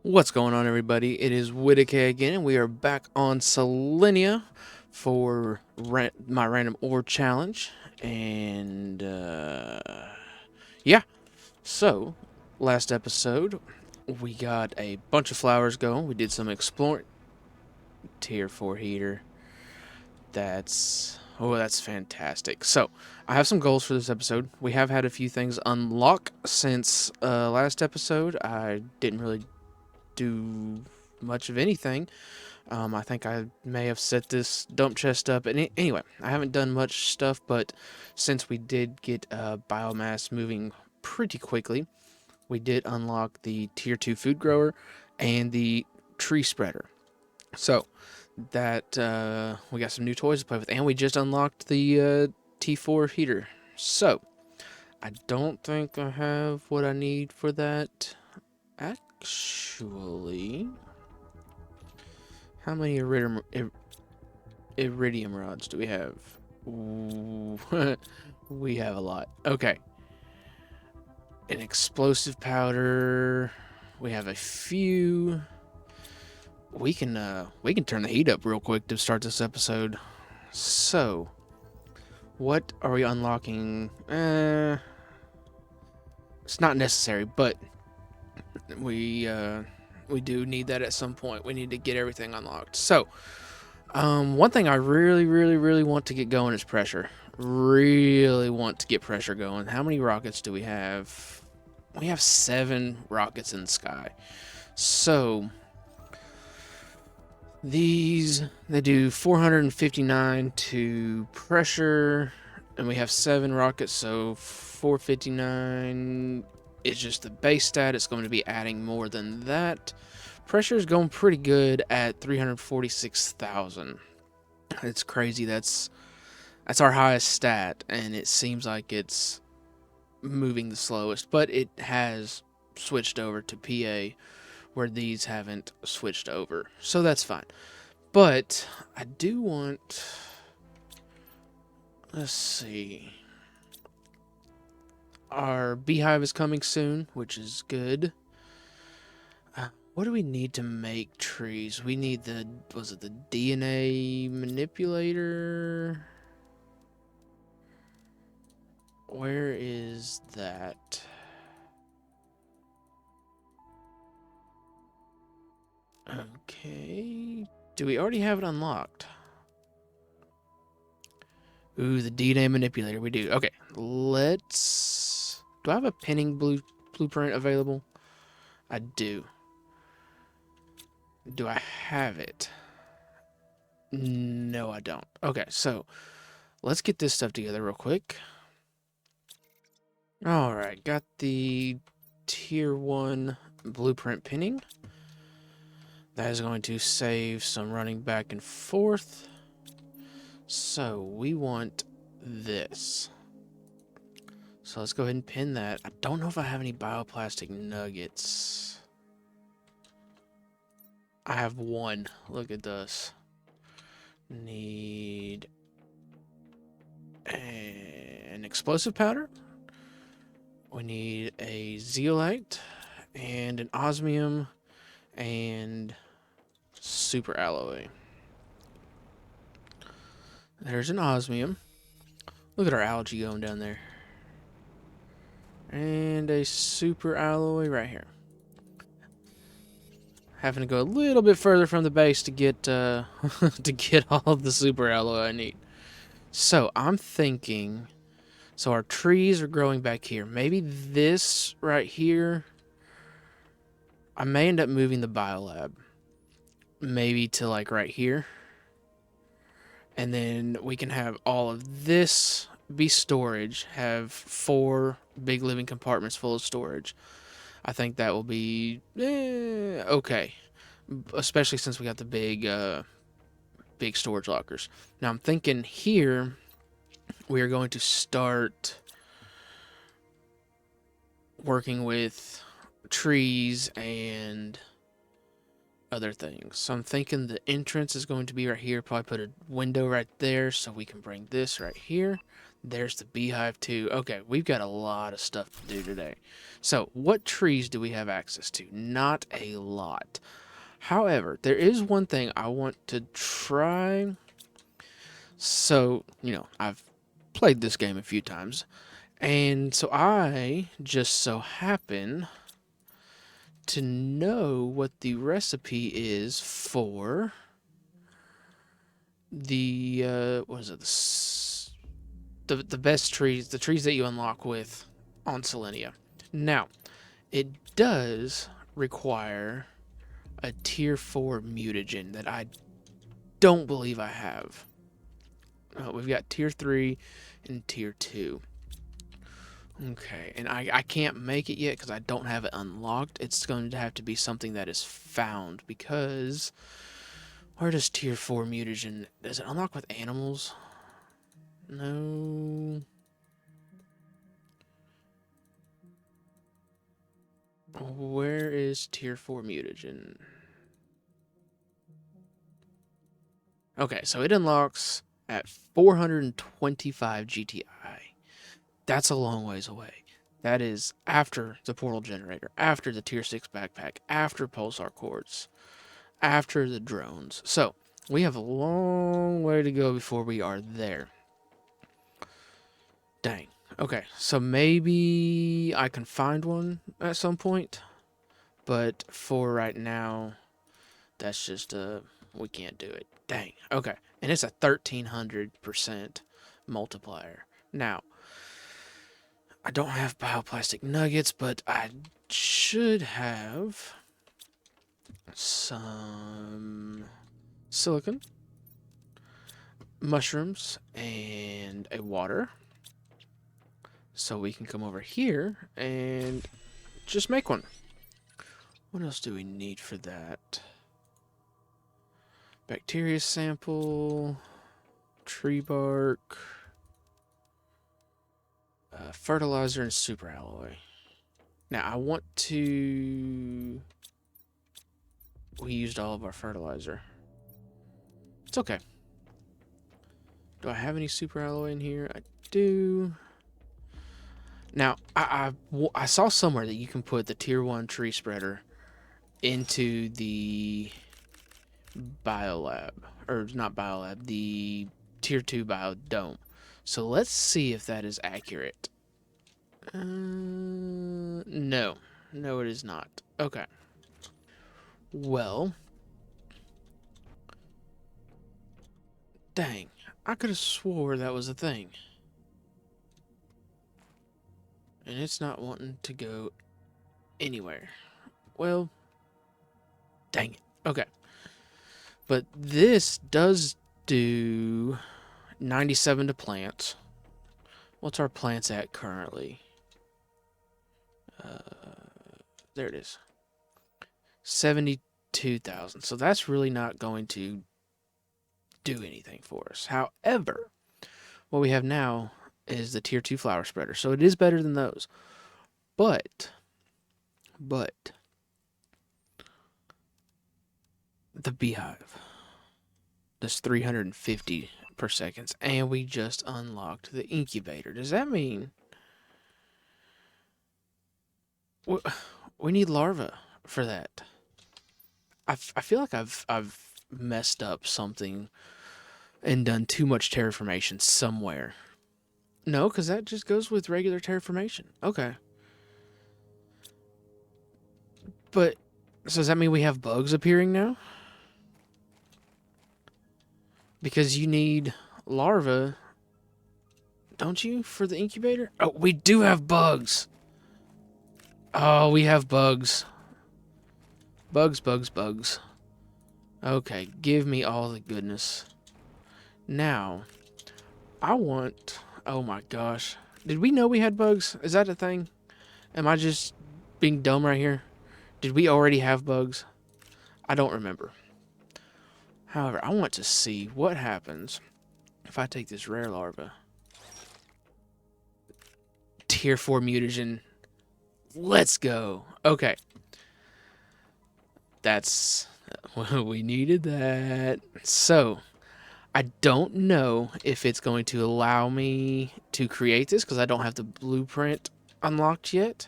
What's going on, everybody? It is Whittaker again, and we are back on Selenia for my random ore challenge. And, yeah. So, last episode, we got a bunch of flowers going. We did some exploring. Tier 4 heater. That's fantastic. So, I have some goals for this episode. We have had a few things unlock since last episode. I didn't really do much of anything. I think I may have set this dump chest up. And anyway, I haven't done much stuff, but since we did get biomass moving pretty quickly, we did unlock the tier 2 food grower and the tree spreader. So that we got some new toys to play with, and we just unlocked the T4 heater. So I don't think I have what I need for that. Actually, how many iridium rods do we have? Ooh, we have a lot. Okay. An explosive powder. We have a few. We can turn the heat up real quick to start this episode. So, what are we unlocking? It's not necessary, but we do need that at some point. We need to get everything unlocked. So, one thing I really want to get going is pressure. Really want to get pressure going. How many rockets do we have? We have 7 rockets in the sky. So, they do 459 to pressure, and we have 7 rockets, so 459 is just the base stat. It's going to be adding more than that. Pressure is going pretty good at 346,000. It's crazy. That's our highest stat, and it seems like it's moving the slowest, but it has switched over to PA where these haven't switched over, so that's fine. But I do want, let's see, our beehive is coming soon, which is good. What do we need to make trees? We need the DNA manipulator? Where is that? Okay. Do we already have it unlocked? Ooh, the DNA manipulator. We do. Okay. Let's... Do I have a pinning blueprint available? I do. Do I have it? No, I don't. Okay, so let's get this stuff together real quick. Alright, got the tier 1 blueprint pinning. That is going to save some running back and forth. So we want this. So let's go ahead and pin that. I don't know if I have any bioplastic nuggets. I have 1. Look at this. Need an explosive powder. We need a zeolite and an osmium and super alloy. There's an osmium. Look at our algae going down there. And a super alloy right here. Having to go a little bit further from the base to get to get all of the super alloy I need. So I'm thinking, so our trees are growing back here. Maybe this right here. I may end up moving the biolab. Maybe to like right here. And then we can have all of this be storage. Have 4 big living compartments full of storage. I think that will be okay, especially since we got the big storage lockers. Now I'm thinking here we are going to start working with trees and other things. So I'm thinking the entrance is going to be right here. Probably put a window right there so we can bring this right here. There's the beehive too. Okay, we've got a lot of stuff to do today. So, what trees do we have access to? Not a lot. However, there is one thing I want to try. So, I've played this game a few times. And so I just so happen to know what the recipe is for the what is it? The best trees, the trees that you unlock with on Selenia. Now, it does require a tier 4 mutagen that I don't believe I have. We've got tier 3 and tier 2. Okay, and I can't make it yet because I don't have it unlocked. It's going to have to be something that is found because where does tier 4 mutagen? Does it unlock with animals? No. Where is tier 4 mutagen? Okay, so it unlocks at 425 GTI. That's a long ways away. That is after the portal generator, after the tier 6 backpack, after pulsar quartz, after the drones. So, we have a long way to go before we are there. Dang. Okay, so maybe I can find one at some point. But for right now, that's just, we can't do it. Dang. Okay, and it's a 1300% multiplier. Now, I don't have bioplastic nuggets, but I should have some silicon, mushrooms, and a water. So we can come over here and just make one. What else do we need for that? Bacteria sample, tree bark, fertilizer, and super alloy. Now, I want to... We used all of our fertilizer. It's okay. Do I have any super alloy in here? I do. Now, I saw somewhere that you can put the tier 1 tree spreader into the biolab. Or not biolab, the tier 2 biodome. So let's see if that is accurate. No. No, it is not. Okay. Well. Dang. I could have swore that was a thing. And it's not wanting to go anywhere. Well. Dang it. Okay. But this does do 97 to plants. What's our plants at currently? There it is. 72,000. So that's really not going to do anything for us. However, what we have now is the tier 2 flower spreader. So it is better than those. But the beehive does 350 per second, and we just unlocked the incubator. Does that mean we need larvae for that? I feel like I've messed up something and done too much terraformation somewhere. No, because that just goes with regular terraformation. Okay. But, so does that mean we have bugs appearing now? Because you need larvae, don't you, for the incubator? Oh, we do have bugs. Oh, we have bugs. Bugs. Okay, give me all the goodness. Now, I want... Oh my gosh. Did we know we had bugs? Is that a thing? Am I just being dumb right here? Did we already have bugs? I don't remember. However, I want to see what happens if I take this rare larva. Tier 4 mutagen. Let's go. Okay. That's... We needed that. So, I don't know if it's going to allow me to create this because I don't have the blueprint unlocked yet.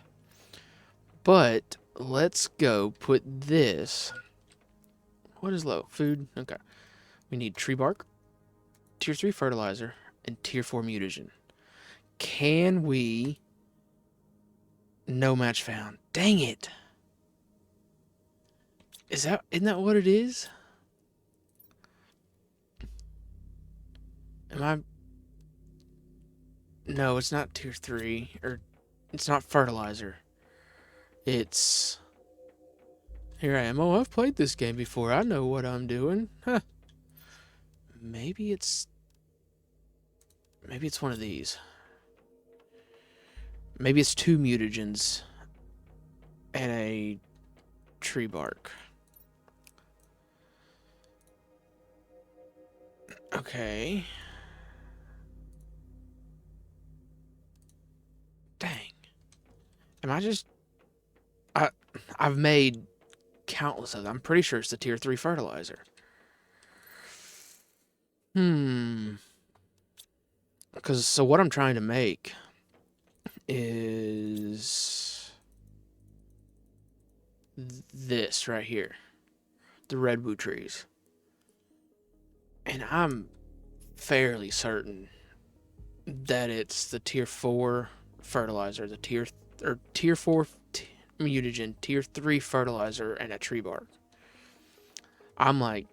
But let's go put this. What is low? Food? Okay. We need tree bark, tier 3 fertilizer, and tier 4 mutagen. Can we... No match found. Dang it. Isn't that what it is? Am I... No, it's not tier 3. Or, it's not fertilizer. It's... Here I am. Oh, I've played this game before. I know what I'm doing. Huh. Maybe it's one of these. Maybe it's 2 mutagens and a tree bark. Okay. Dang. Am I just... I've made countless of them. I'm pretty sure it's the tier 3 fertilizer. Because, so what I'm trying to make is this right here. The redwood trees. And I'm fairly certain that it's the tier 4 fertilizer, the tier 4 mutagen, tier 3 fertilizer, and a tree bark. I'm like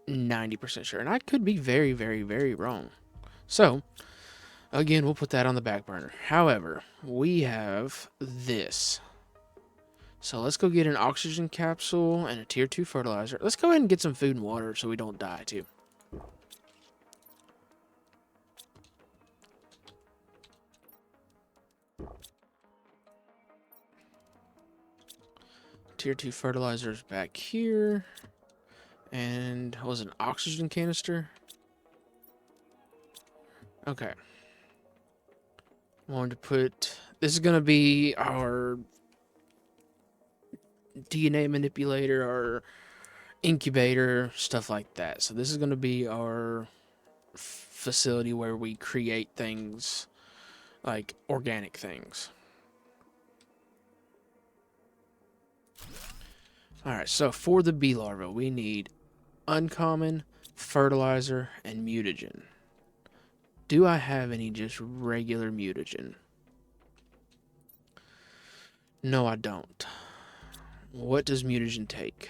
90% sure, and I could be very, very, very wrong. So, again, we'll put that on the back burner. However, we have this. So let's go get an oxygen capsule and a tier 2 fertilizer. Let's go ahead and get some food and water so we don't die too. Tier 2 fertilizers back here. And was an oxygen canister? Okay. I wanted to put... This is going to be our DNA manipulator, our incubator, stuff like that. So this is going to be our facility where we create things, like organic things. Alright, so for the bee larva, we need uncommon, fertilizer, and mutagen. Do I have any just regular mutagen? No, I don't. What does mutagen take?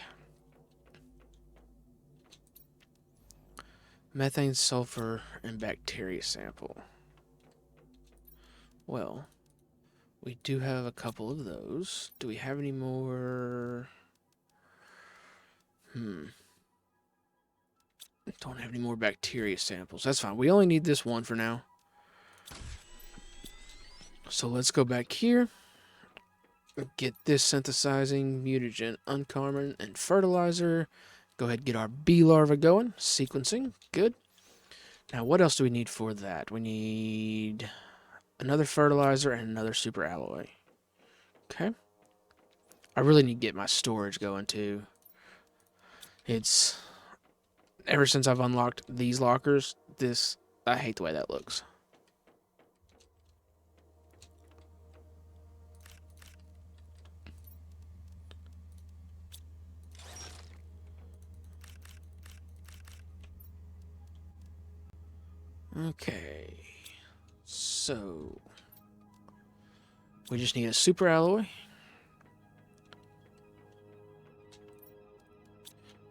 Methane, sulfur, and bacteria sample. Well, we do have a couple of those. Do we have any more? Don't have any more bacteria samples. That's fine. We only need this one for now. So let's go back here. Get this synthesizing mutagen, uncommon, and fertilizer. Go ahead and get our bee larva going. Sequencing. Good. Now, what else do we need for that? We need another fertilizer and another super alloy. Okay. I really need to get my storage going, too. It's... Ever since I've unlocked these lockers, I hate the way that looks. Okay. So... we just need a super alloy.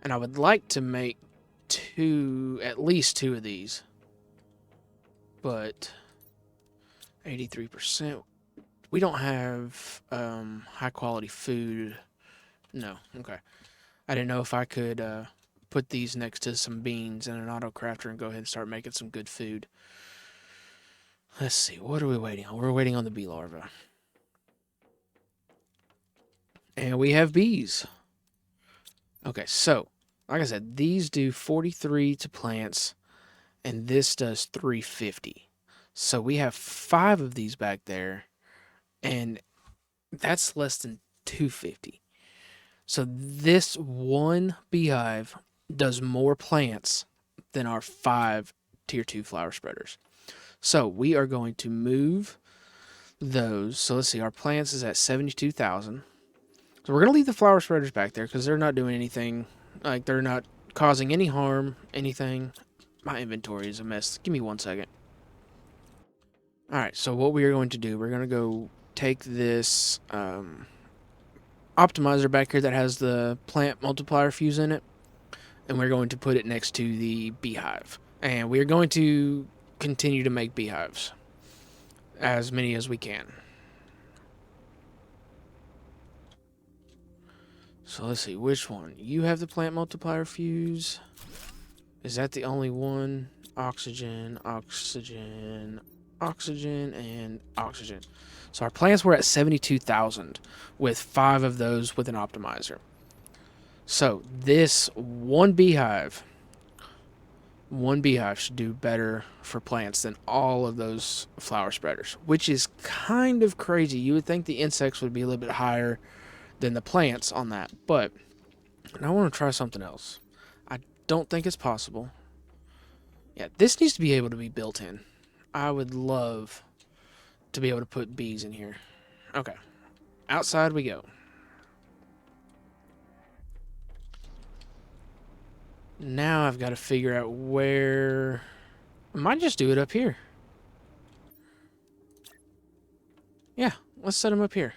And I would like to make at least two of these. But 83%. We don't have high quality food. No, okay. I didn't know if I could put these next to some beans in an auto crafter and go ahead and start making some good food. Let's see, what are we waiting on? We're waiting on the bee larva. And we have bees. Okay, so, like I said, these do 43 to plants, and this does 350. So we have 5 of these back there, and that's less than 250. So this one beehive does more plants than our 5 tier 2 flower spreaders. So we are going to move those. So let's see, our plants is at 72,000. So we're going to leave the flower spreaders back there because they're not doing anything. Like, they're not causing any harm, anything. My inventory is a mess. Give me 1 second. Alright, so what we are going to do, we're going to go take this optimizer back here that has the plant multiplier fuse in it, and we're going to put it next to the beehive. And we're going to continue to make beehives. As many as we can. So let's see, which one? You have the plant multiplier fuse. Is that the only one? Oxygen, oxygen, oxygen, and oxygen. So our plants were at 72,000 with 5 of those with an optimizer. So this one beehive should do better for plants than all of those flower spreaders, which is kind of crazy. You would think the insects would be a little bit higher than the plants on that, but I want to try something else. I don't think it's possible. Yeah, this needs to be able to be built in. I would love to be able to put bees in here. Okay, outside we go. Now I've got to figure out where... I might just do it up here. Yeah, let's set them up here.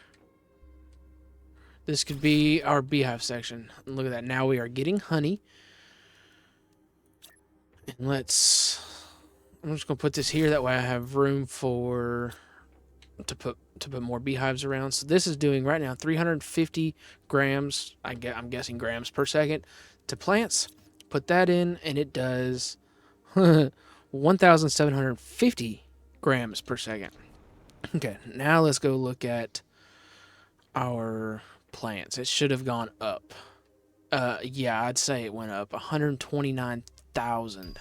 This could be our beehive section. Look at that. Now we are getting honey. And let's... I'm just going to put this here. That way I have room for... to put more beehives around. So this is doing right now 350 grams. I'm guessing grams per second to plants. Put that in and it does 1,750 grams per second. Okay, now let's go look at our plants. It should have gone up. Yeah, I'd say it went up 129,000.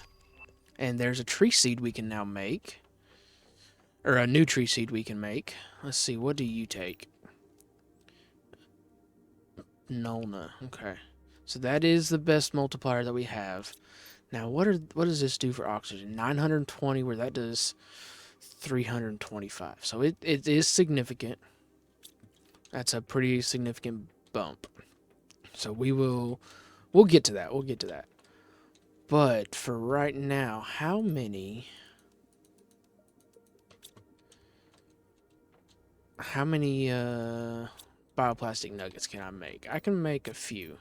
And there's a tree seed we can now make. Or a new tree seed we can make. Let's see, what do you take? Nolna. Okay. So that is the best multiplier that we have. Now, what does this do for oxygen? 920, where that does 325. So it is significant. That's a pretty significant bump. So we'll get to that. We'll get to that. But for right now, how many bioplastic nuggets can I make? I can make a few.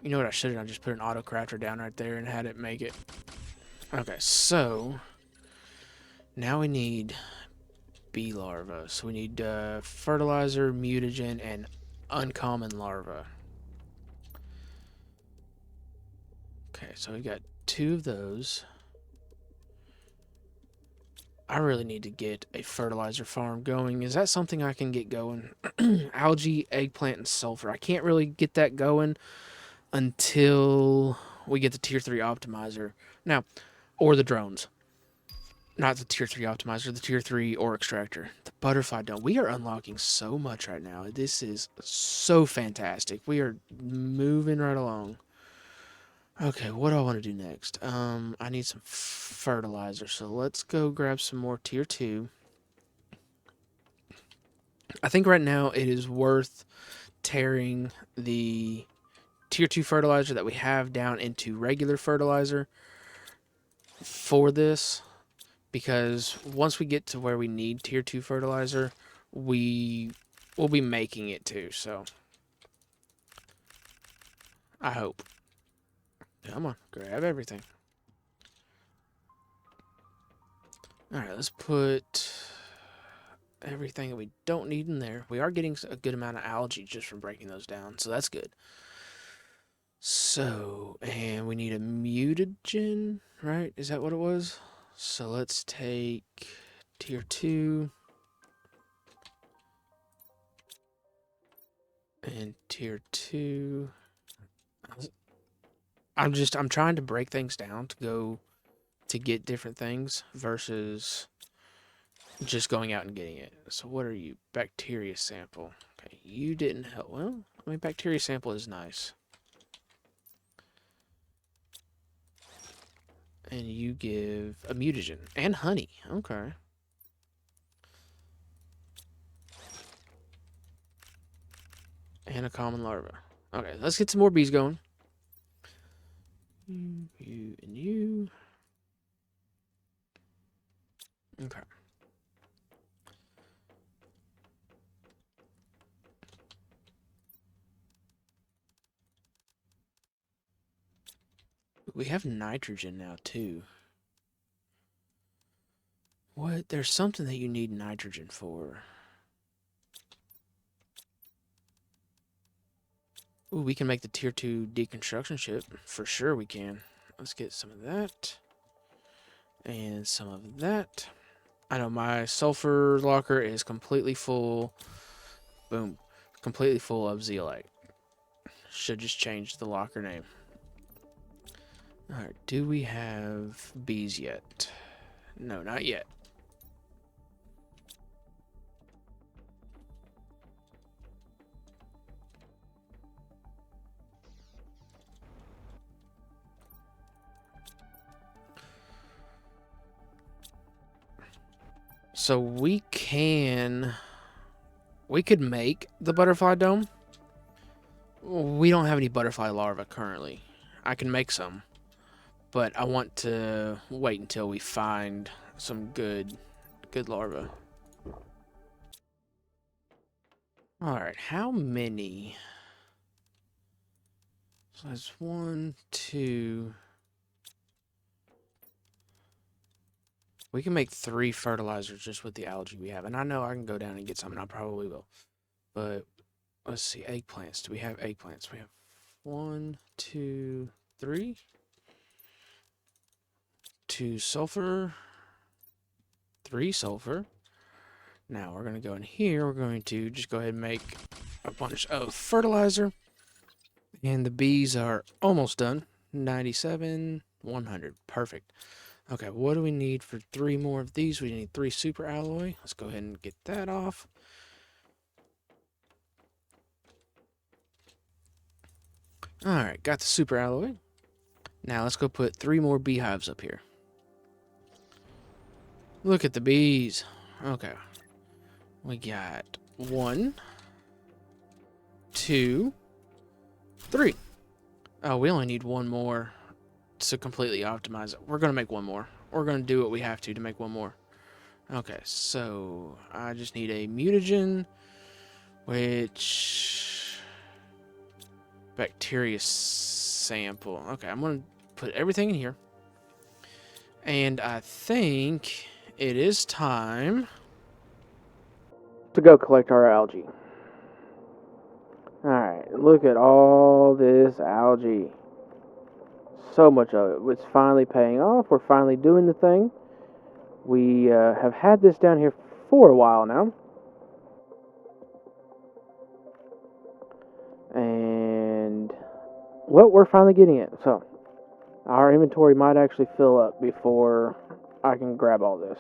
You know what I should have done? Just put an auto crafter down right there and had it make it. Okay, so now we need bee larvae. So we need fertilizer, mutagen, and uncommon larva. Okay, so we got 2 of those. I really need to get a fertilizer farm going. Is that something I can get going? Algae, eggplant, and sulfur. I can't really get that going until we get the tier 3 optimizer. Now, or the drones. Not the tier 3 optimizer, the tier 3 ore extractor. The butterfly dome. We are unlocking so much right now. This is so fantastic. We are moving right along. Okay, what do I want to do next? I need some fertilizer, so let's go grab some more tier 2. I think right now it is worth tearing the tier 2 fertilizer that we have down into regular fertilizer for this, because once we get to where we need tier 2 fertilizer, we will be making it too, so I hope. Come on, grab everything. Alright, let's put everything that we don't need in there. We are getting a good amount of algae just from breaking those down, so that's good. So, and we need a mutagen, right? Is that what it was? So let's take tier 2 and tier 2. I'm trying to break things down to get different things versus just going out and getting it. So what are you? Bacteria sample. Okay, you didn't help. Well, I mean, bacteria sample is nice. And you give a mutagen. And honey. Okay. And a common larva. Okay, let's get some more bees going. You and you. Okay. We have nitrogen now, too. What? There's something that you need nitrogen for. Ooh, we can make the tier 2 deconstruction ship. For sure we can. Let's get some of that. And some of that. I know my sulfur locker is completely full. Boom. Completely full of zeolite. Should just change the locker name. Alright, do we have bees yet? No, not yet. So we could make the butterfly dome. We don't have any butterfly larvae currently. I can make some, but I want to wait until we find some good larvae. All right, how many? So that's 1, 2. We can make 3 fertilizers just with the algae we have. And I know I can go down and get some, and I probably will. But let's see, eggplants. Do we have eggplants? We have 1, 2, 3. 2 sulfur. 3 sulfur. Now we're going to go in here. We're going to just go ahead and make a bunch of fertilizer. And the bees are almost done. 97, 100. Perfect. Okay, what do we need for 3 more of these? We need 3 super alloy. Let's go ahead and get that off. Alright, got the super alloy. Now let's go put 3 more beehives up here. Look at the bees. Okay. We got 1, 2, 3. Oh, we only need 1 more to completely optimize it. We're going to make 1 more. We're going to do what we have to make 1 more. Okay, so I just need a mutagen, which bacteria sample. Okay, I'm going to put everything in here. And I think it is time to go collect our algae. Alright, look at all this algae. So much of it. It's finally paying off. We're finally doing the thing. We have had this down here for a while now. And, well, we're finally getting it. So, our inventory might actually fill up before I can grab all this.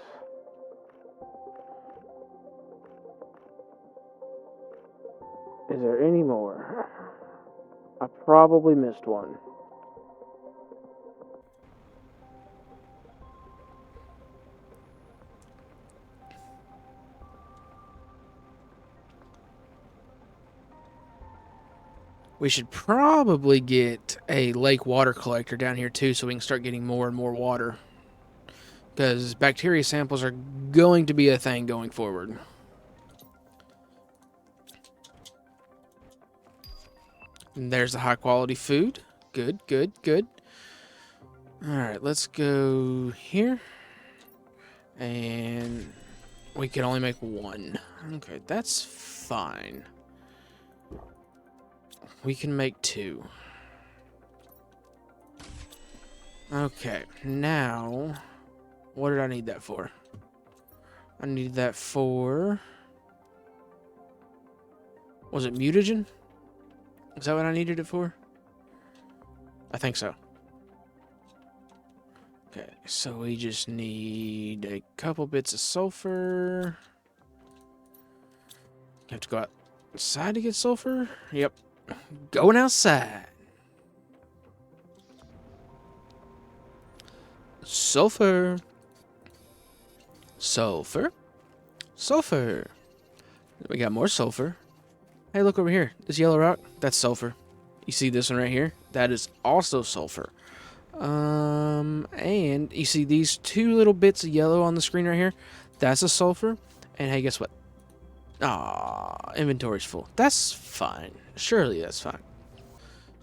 Is there any more? I probably missed one. We should probably get a lake water collector down here too so we can start getting more and more water. Because bacteria samples are going to be a thing going forward. And there's the high quality food. Good, good, good. Alright, let's go here. And we can only make 1. Okay, that's fine. We can make 2. Okay, now, what did I need that for? I need that for... Was it mutagen? Is that what I needed it for? I think so. Okay, so we just need a couple bits of sulfur. Have to go outside to get sulfur? Yep. Going outside. Sulfur. Sulfur. Sulfur. We got more sulfur. Hey, look over here. This yellow rock, that's sulfur. You see this one right here? That is also sulfur. And you see these two little bits of yellow on the screen right here? That's a sulfur. And hey, guess what? Ah, inventory's full. That's fine. Surely that's fine.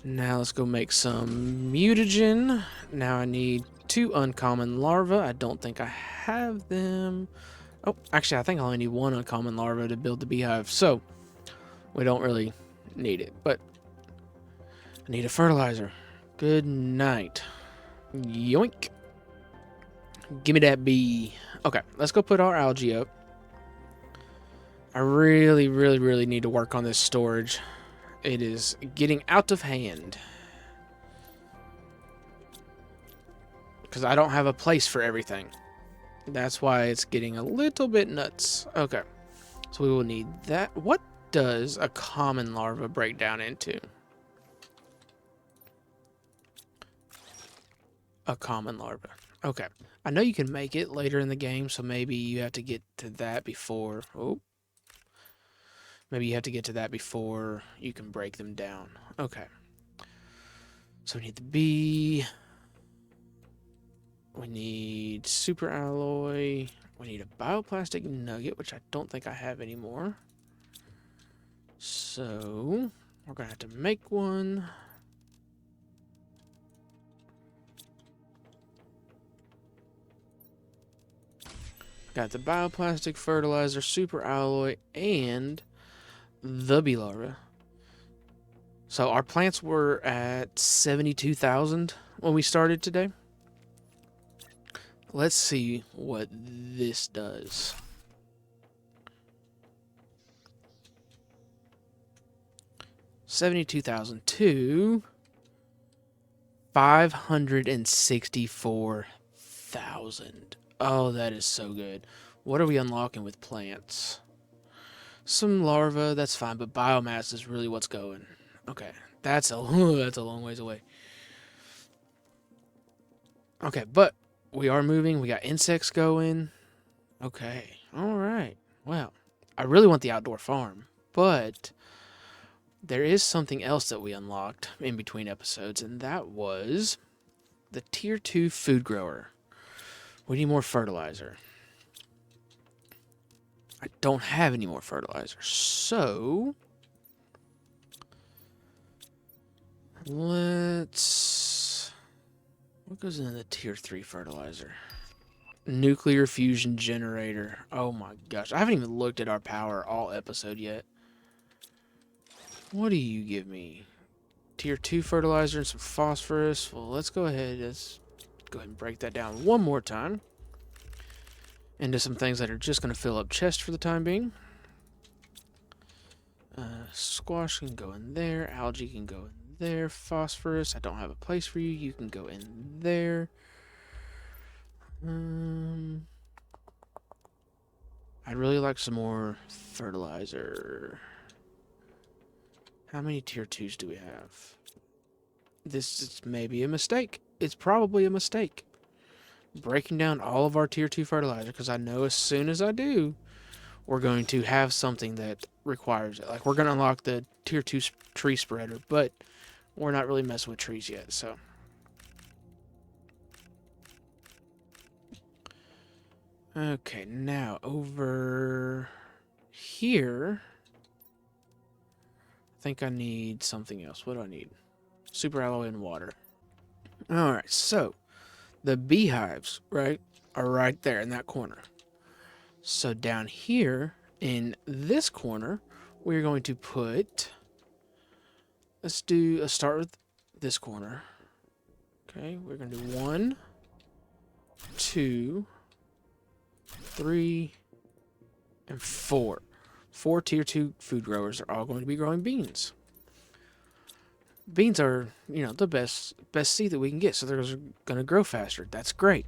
Now let's go make some mutagen. Now I need 2 uncommon larvae. I don't think I have them. Oh, actually, I think I only need 1 uncommon larva to build the beehive. So, we don't really need it. But I need a fertilizer. Good night. Yoink. Give me that bee. Okay, let's go put our algae up. I really, really, really need to work on this storage. It is getting out of hand. Because I don't have a place for everything. That's why it's getting a little bit nuts. Okay, so we will need that. What does a common larva break down into? A common larva. Okay. I know you can make it later in the game, so maybe you have to get to that before... Oh. Maybe you have to get to that before you can break them down. Okay. So we need the bee. We need super alloy. We need a bioplastic nugget, which I don't think I have anymore. So we're going to have to make one. Got the bioplastic fertilizer, super alloy, and the bee larva. So our plants were at 72,000 when we started today. Let's see what this does. $72,000 to 564,000. Oh, that is so good. What are we unlocking with plants? Some larvae, that's fine, but biomass is really what's going. Okay, that's a long ways away. Okay, but we are moving. We got insects going. Okay, all right. Well, I really want the outdoor farm, but there is something else that we unlocked in between episodes, and that was the Tier 2 food grower. We need more fertilizer. I don't have any more fertilizer, so let's... What goes in the Tier 3 fertilizer? Nuclear fusion generator. Oh my gosh. I haven't even looked at our power all episode yet. What do you give me? Tier 2 fertilizer and some phosphorus. Well, let's go ahead. Let's go ahead and break that down one more time into some things that are just going to fill up chest for the time being. Squash can go in there. Algae can go in there. Phosphorus, I don't have a place for you. You can go in there. I'd really like some more fertilizer. How many tier 2s do we have? This is maybe a mistake. It's probably a mistake. Breaking down all of our tier 2 fertilizer, because I know as soon as I do, we're going to have something that requires it. Like, we're going to unlock the tier 2 tree spreader, but we're not really messing with trees yet, so. Okay, now over here, I think I need something else. What do I need? Super alloy and water. Alright, so the beehives, right, are right there in that corner. So down here in this corner, we're going to put, let's start with this corner. Okay, we're going to do 1, 2, 3, and 4. 4 tier 2 food growers are all going to be growing beans. Beans are, you know, the best seed that we can get, so they're going to grow faster. That's great.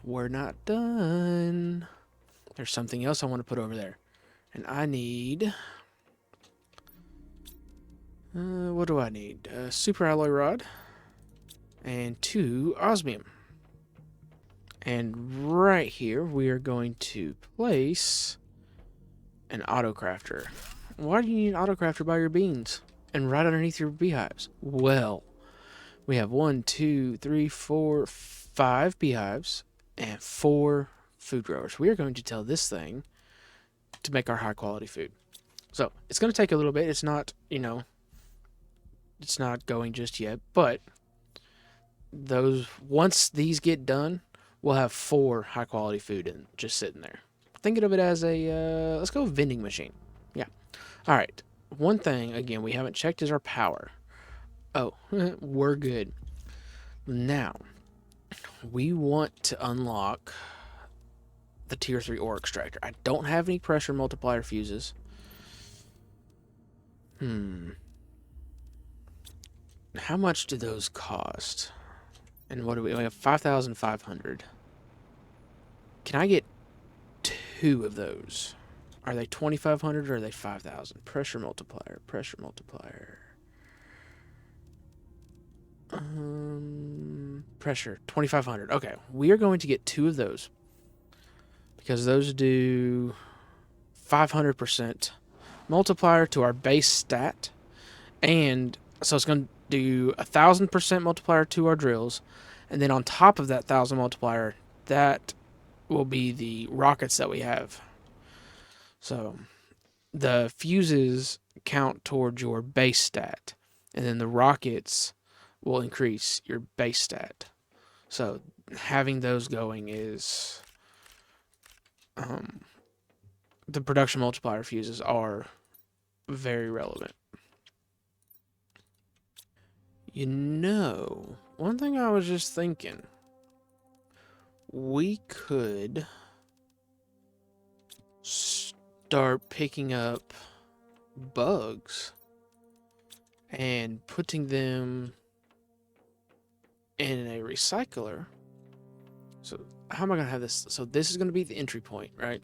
We're not done. There's something else I want to put over there. And I need... what do I need? Super alloy rod. And 2 osmium. And right here, we are going to place an autocrafter. Why do you need an autocrafter by your beans and right underneath your beehives? Well, we have 1, 2, 3, 4, 5 beehives and 4 food growers. We are going to tell this thing to make our high quality food. So it's going to take a little bit. It's not, it's not going just yet, but once these get done, we'll have 4 high quality food and just sitting there. Thinking of it as a let's go vending machine. Yeah. All right. One thing again we haven't checked is our power. Oh, we're good. Now we want to unlock the tier 3 ore extractor. I don't have any pressure multiplier fuses. How much do those cost? And what do we have? 5,500. Can I get 2 of those? Are they 2,500 or are they 5,000? Pressure multiplier. Pressure 2,500. Okay, we are going to get 2 of those because those do 500% multiplier to our base stat, and so it's going to do 1,000% multiplier to our drills, and then on top of that 1,000 multiplier, that will be the rockets that we have. So the fuses count towards your base stat, and then the rockets will increase your base stat. So having those going is the production multiplier fuses are very relevant. One thing I was just thinking, we could start picking up bugs and putting them in a recycler. So how am I going to have this? So this is going to be the entry point, right?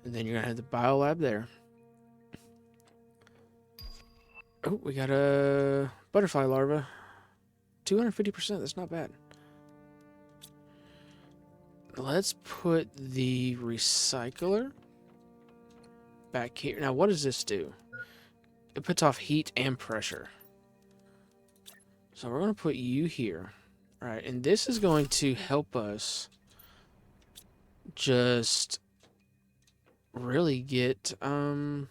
And then you're going to have the biolab there. Oh, we got a butterfly larva. 250%, that's not bad. Let's put the recycler back here. Now, what does this do? It puts off heat and pressure. So we're going to put you here. All right, and this is going to help us just really get to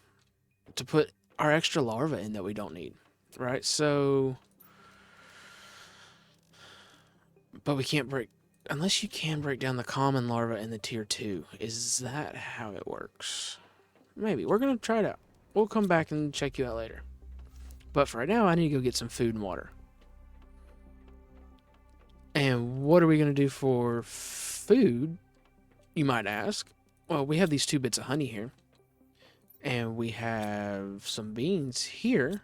put our extra larva in that we don't need, right? So, but we can't break, unless you can break down the common larva in the tier 2. Is that how it works? Maybe. We're going to try it out. We'll come back and check you out later. But for right now, I need to go get some food and water. And what are we going to do for food, you might ask? Well, we have these 2 bits of honey here. And we have some beans here.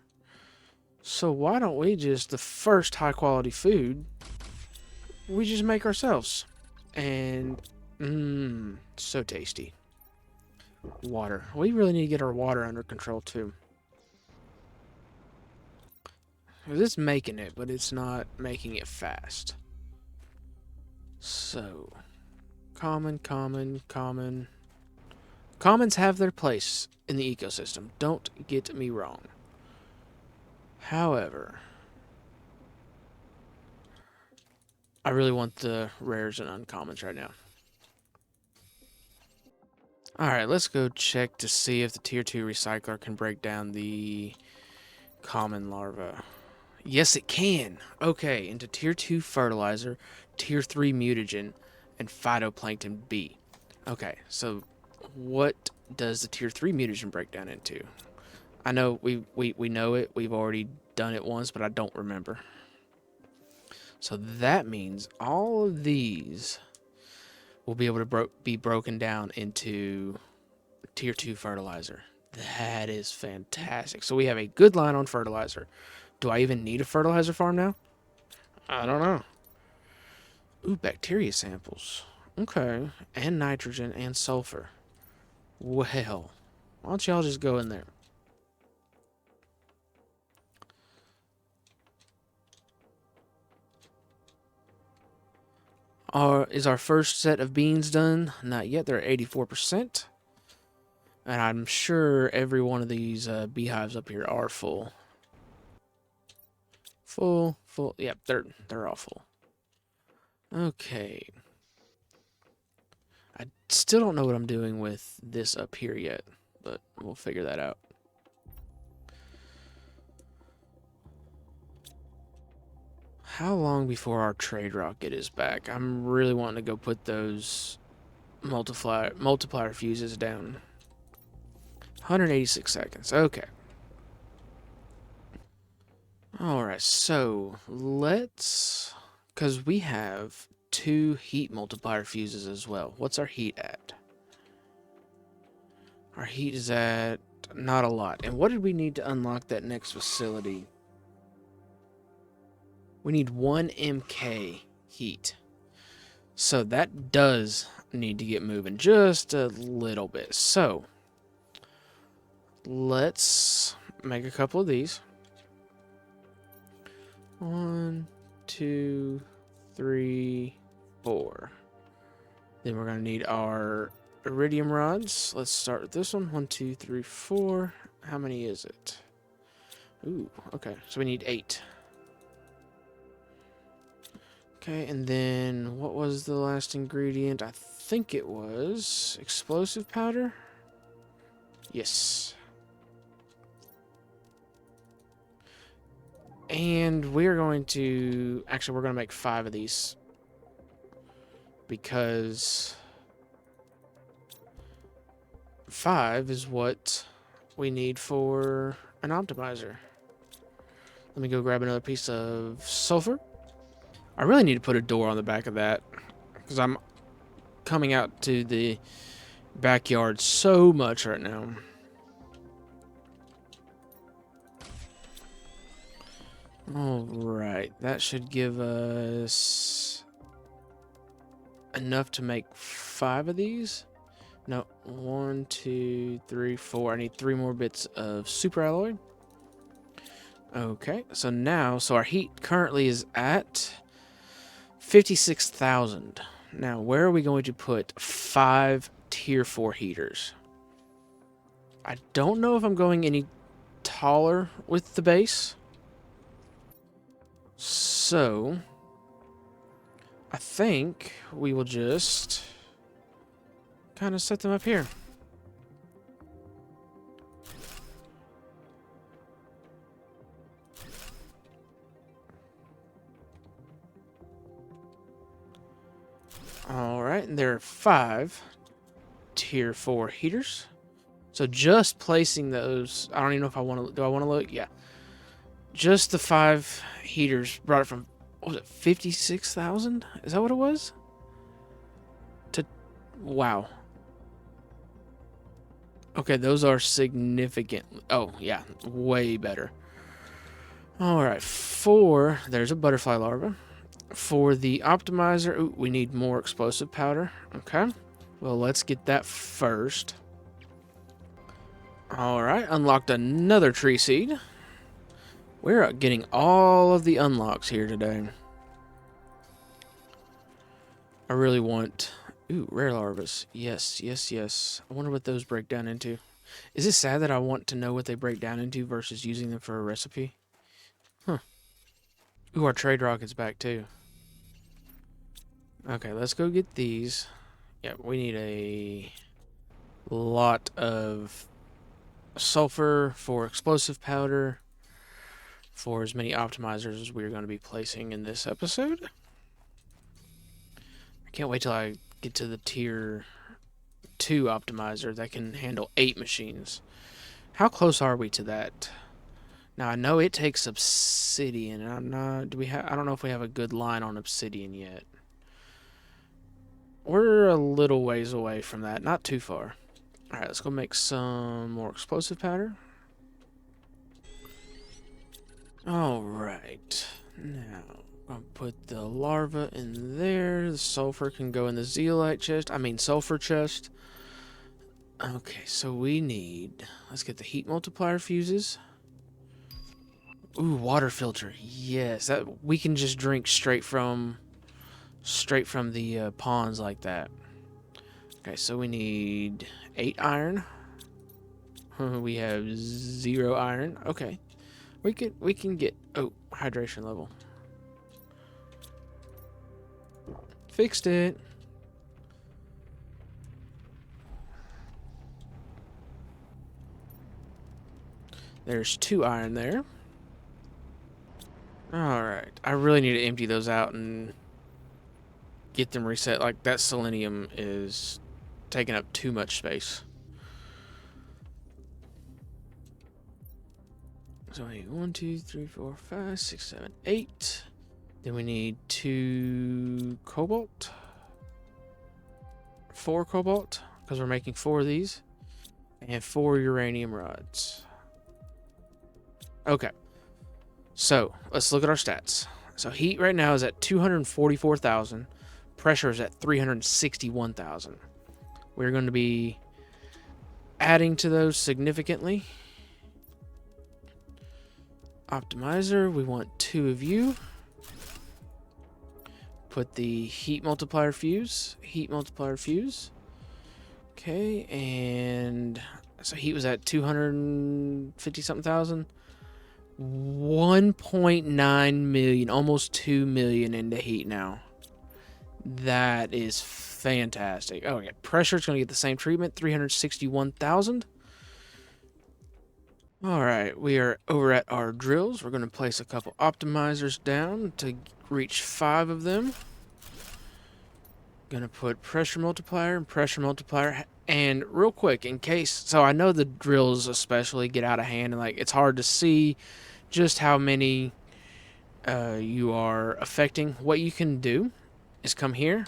So why don't we just, the first high quality food, we just make ourselves. And, so tasty. Water. We really need to get our water under control too. It's making it, but it's not making it fast. So, common. Commons have their place in the ecosystem. Don't get me wrong. However, I really want the rares and uncommons right now. Alright, let's go check to see if the tier 2 recycler can break down the common larva. Yes, it can. Okay, into tier 2 fertilizer, tier 3 mutagen, and phytoplankton B. Okay, so what does the tier 3 mutagen break down into? I know we know it. We've already done it once, but I don't remember. So that means all of these will be able to be broken down into tier 2 fertilizer. That is fantastic. So we have a good line on fertilizer. Do I even need a fertilizer farm now? I don't know. Ooh, bacteria samples. Okay. And nitrogen and sulfur. Well, why don't y'all just go in there? Is our first set of beans done? Not yet. They're at 84%. And I'm sure every one of these beehives up here are full. Full. Yep, they're all full. Okay. I still don't know what I'm doing with this up here yet, but we'll figure that out. How long before our trade rocket is back? I'm really wanting to go put those multiplier fuses down. 186 seconds. Okay. Alright, so let's... because we have 2 heat multiplier fuses as well. What's our heat at? Our heat is at not a lot. And what did we need to unlock that next facility? We need 1 MK heat. So that does need to get moving just a little bit. So let's make a couple of these. 1, 2, 3, 4. Then we're going to need our iridium rods. Let's start with this one. 1, 2, 3, 4. How many is it? Ooh, okay. So we need 8. Okay, and then what was the last ingredient? I think it was explosive powder. Yes. And we're going to... actually, we're going to make 5 of these. Because 5 is what we need for an optimizer. Let me go grab another piece of sulfur. I really need to put a door on the back of that, because I'm coming out to the backyard so much right now. Alright, that should give us enough to make 5 of these. No, 1, 2, 3, 4. I need 3 more bits of super alloy. Okay, so now, our heat currently is at 56,000. Now, where are we going to put 5 tier 4 heaters? I don't know if I'm going any taller with the base. So, I think we will just kind of set them up here. Alright, and there are 5 tier 4 heaters. So just placing those, I don't even know if I want to, do I want to look? Yeah. Just the 5 heaters brought it from, what was it, 56,000? Is that what it was? Wow. Okay, those are significant. Oh, yeah, way better. Alright, there's a butterfly larva. For the optimizer, ooh, we need more explosive powder. Okay, well, let's get that first. Alright, unlocked another tree seed. We're getting all of the unlocks here today. I really want... ooh, rare larvas. Yes, yes, yes. I wonder what those break down into. Is it sad that I want to know what they break down into versus using them for a recipe? Huh. Ooh, our trade rocket's back too. Okay, let's go get these. Yeah, we need a lot of sulfur for explosive powder for as many optimizers as we're going to be placing in this episode. I can't wait till I get to the tier 2 optimizer that can handle 8 machines. How close are we to that? Now I know it takes obsidian, and I'm not. I don't know if we have a good line on obsidian yet. We're a little ways away from that, not too far. All right, let's go make some more explosive powder. All right, now I'll put the larva in there. The sulfur can go in the zeolite chest. I mean sulfur chest. Okay, so we need... let's get the heat multiplier fuses. Ooh, water filter. Yes, that we can just drink straight from straight from the ponds like that. Okay, so we need 8 iron. We have 0 iron. Okay, we can get hydration level. Fixed it. There's 2 iron there. Alright, I really need to empty those out and get them reset. Like, that selenium is taking up too much space. So we need 1, 2, 3, 4, 5, 6, 7, 8. Then we need 2 cobalt. 4 cobalt, because we're making 4 of these. And 4 uranium rods. Okay. So, let's look at our stats. So, heat right now is at 244,000. Pressure is at 361,000. We're going to be adding to those significantly. Optimizer, we want 2 of you. Put the heat multiplier fuse. Heat multiplier fuse. Okay, and so heat was at 250 something thousand. 1.9 million, almost 2 million into heat now. That is fantastic. Oh, yeah, pressure is going to get the same treatment, 361,000. All right, we are over at our drills. We're going to place a couple optimizers down to reach 5 of them. Going to put pressure multiplier and pressure multiplier. And real quick, in case, so I know the drills especially get out of hand and like it's hard to see just how many you are affecting. What you can do is come here.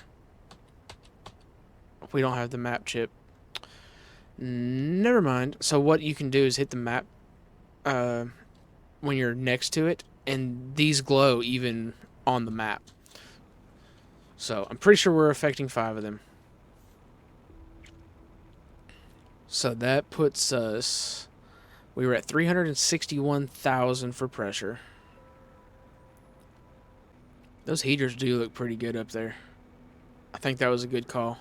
We don't have the map chip. Never mind. So what you can do is hit the map when you're next to it, and these glow even on the map. So I'm pretty sure we're affecting 5 of them. So that puts us, we were at 361,000 for pressure. Those heaters do look pretty good up there. I think that was a good call.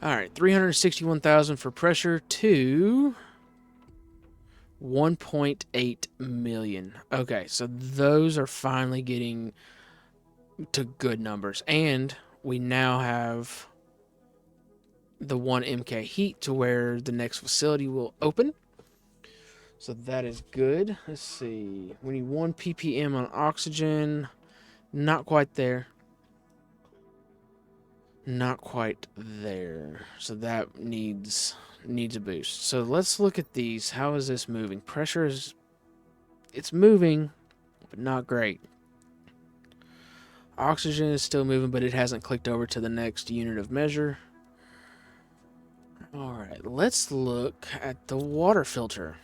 Alright, 361,000 for pressure to 1.8 million. Okay, so those are finally getting to good numbers. And we now have the 1 MK heat to where the next facility will open. So that is good. Let's see. We need 1 ppm on oxygen. Not quite there. Not quite there. So that needs a boost. So let's look at these. How is this moving? Pressure is, it's moving, but not great. Oxygen is still moving, but it hasn't clicked over to the next unit of measure. Alright, let's look at the water filter.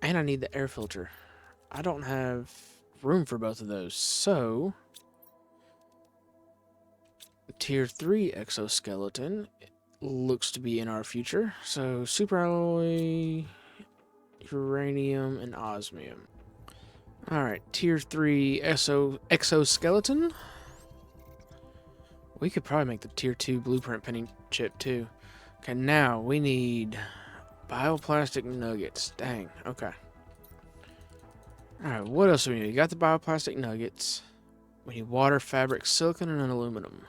And I need the air filter. I don't have room for both of those, so Tier 3 exoskeleton looks to be in our future. So superalloy, uranium, and osmium. Alright, Tier 3 exoskeleton. We could probably make the Tier 2 blueprint penny chip too. Okay, now we need bioplastic nuggets. Dang, okay. Alright, what else do we need? We got the bioplastic nuggets. We need water, fabric, silicon, and aluminum.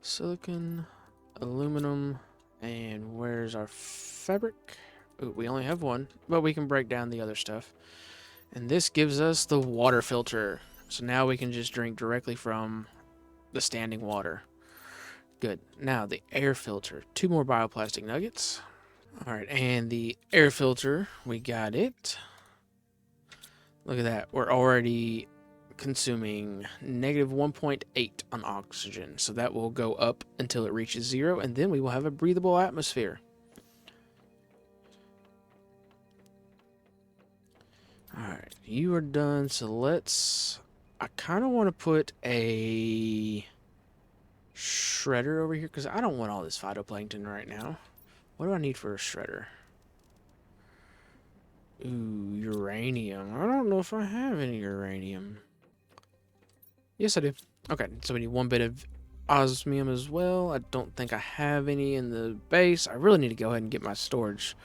Silicon, aluminum, and where's our fabric? Ooh, we only have 1, but we can break down the other stuff. And this gives us the water filter. So now we can just drink directly from the standing water. Good. Now the air filter. 2 more bioplastic nuggets. Alright, and the air filter, we got it. Look at that. We're already consuming negative 1.8 on oxygen. So that will go up until it reaches 0, and then we will have a breathable atmosphere. Alright, you are done. So let's... I kind of want to put a shredder over here because I don't want all this phytoplankton right now. What do I need for a shredder? Ooh, uranium. I don't know if I have any uranium. Yes, I do. Okay, so we need 1 bit of osmium as well. I don't think I have any in the base. I really need to go ahead and get my storage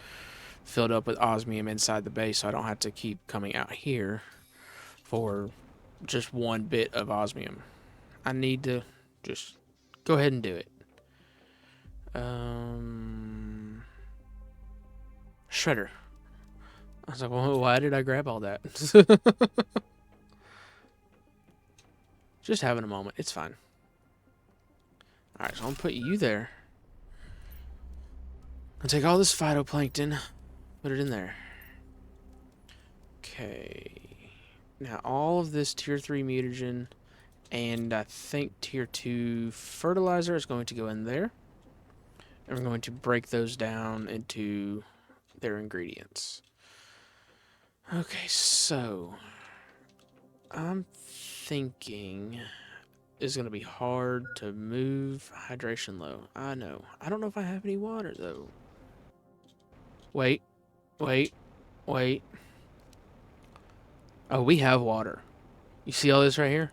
filled up with osmium inside the base so I don't have to keep coming out here for just 1 bit of osmium. I need to just go ahead and do it. Shredder. I was like, well, why did I grab all that? Just having a moment. It's fine. Alright, so I'm going to put you there. I'll take all this phytoplankton, put it in there. Okay. Now, all of this tier 3 mutagen and I think tier 2 fertilizer is going to go in there. And we're going to break those down into their ingredients. Okay, so I'm thinking it's going to be hard to move hydration low. I know. I don't know if I have any water, though. Wait. Oh, we have water. You see all this right here?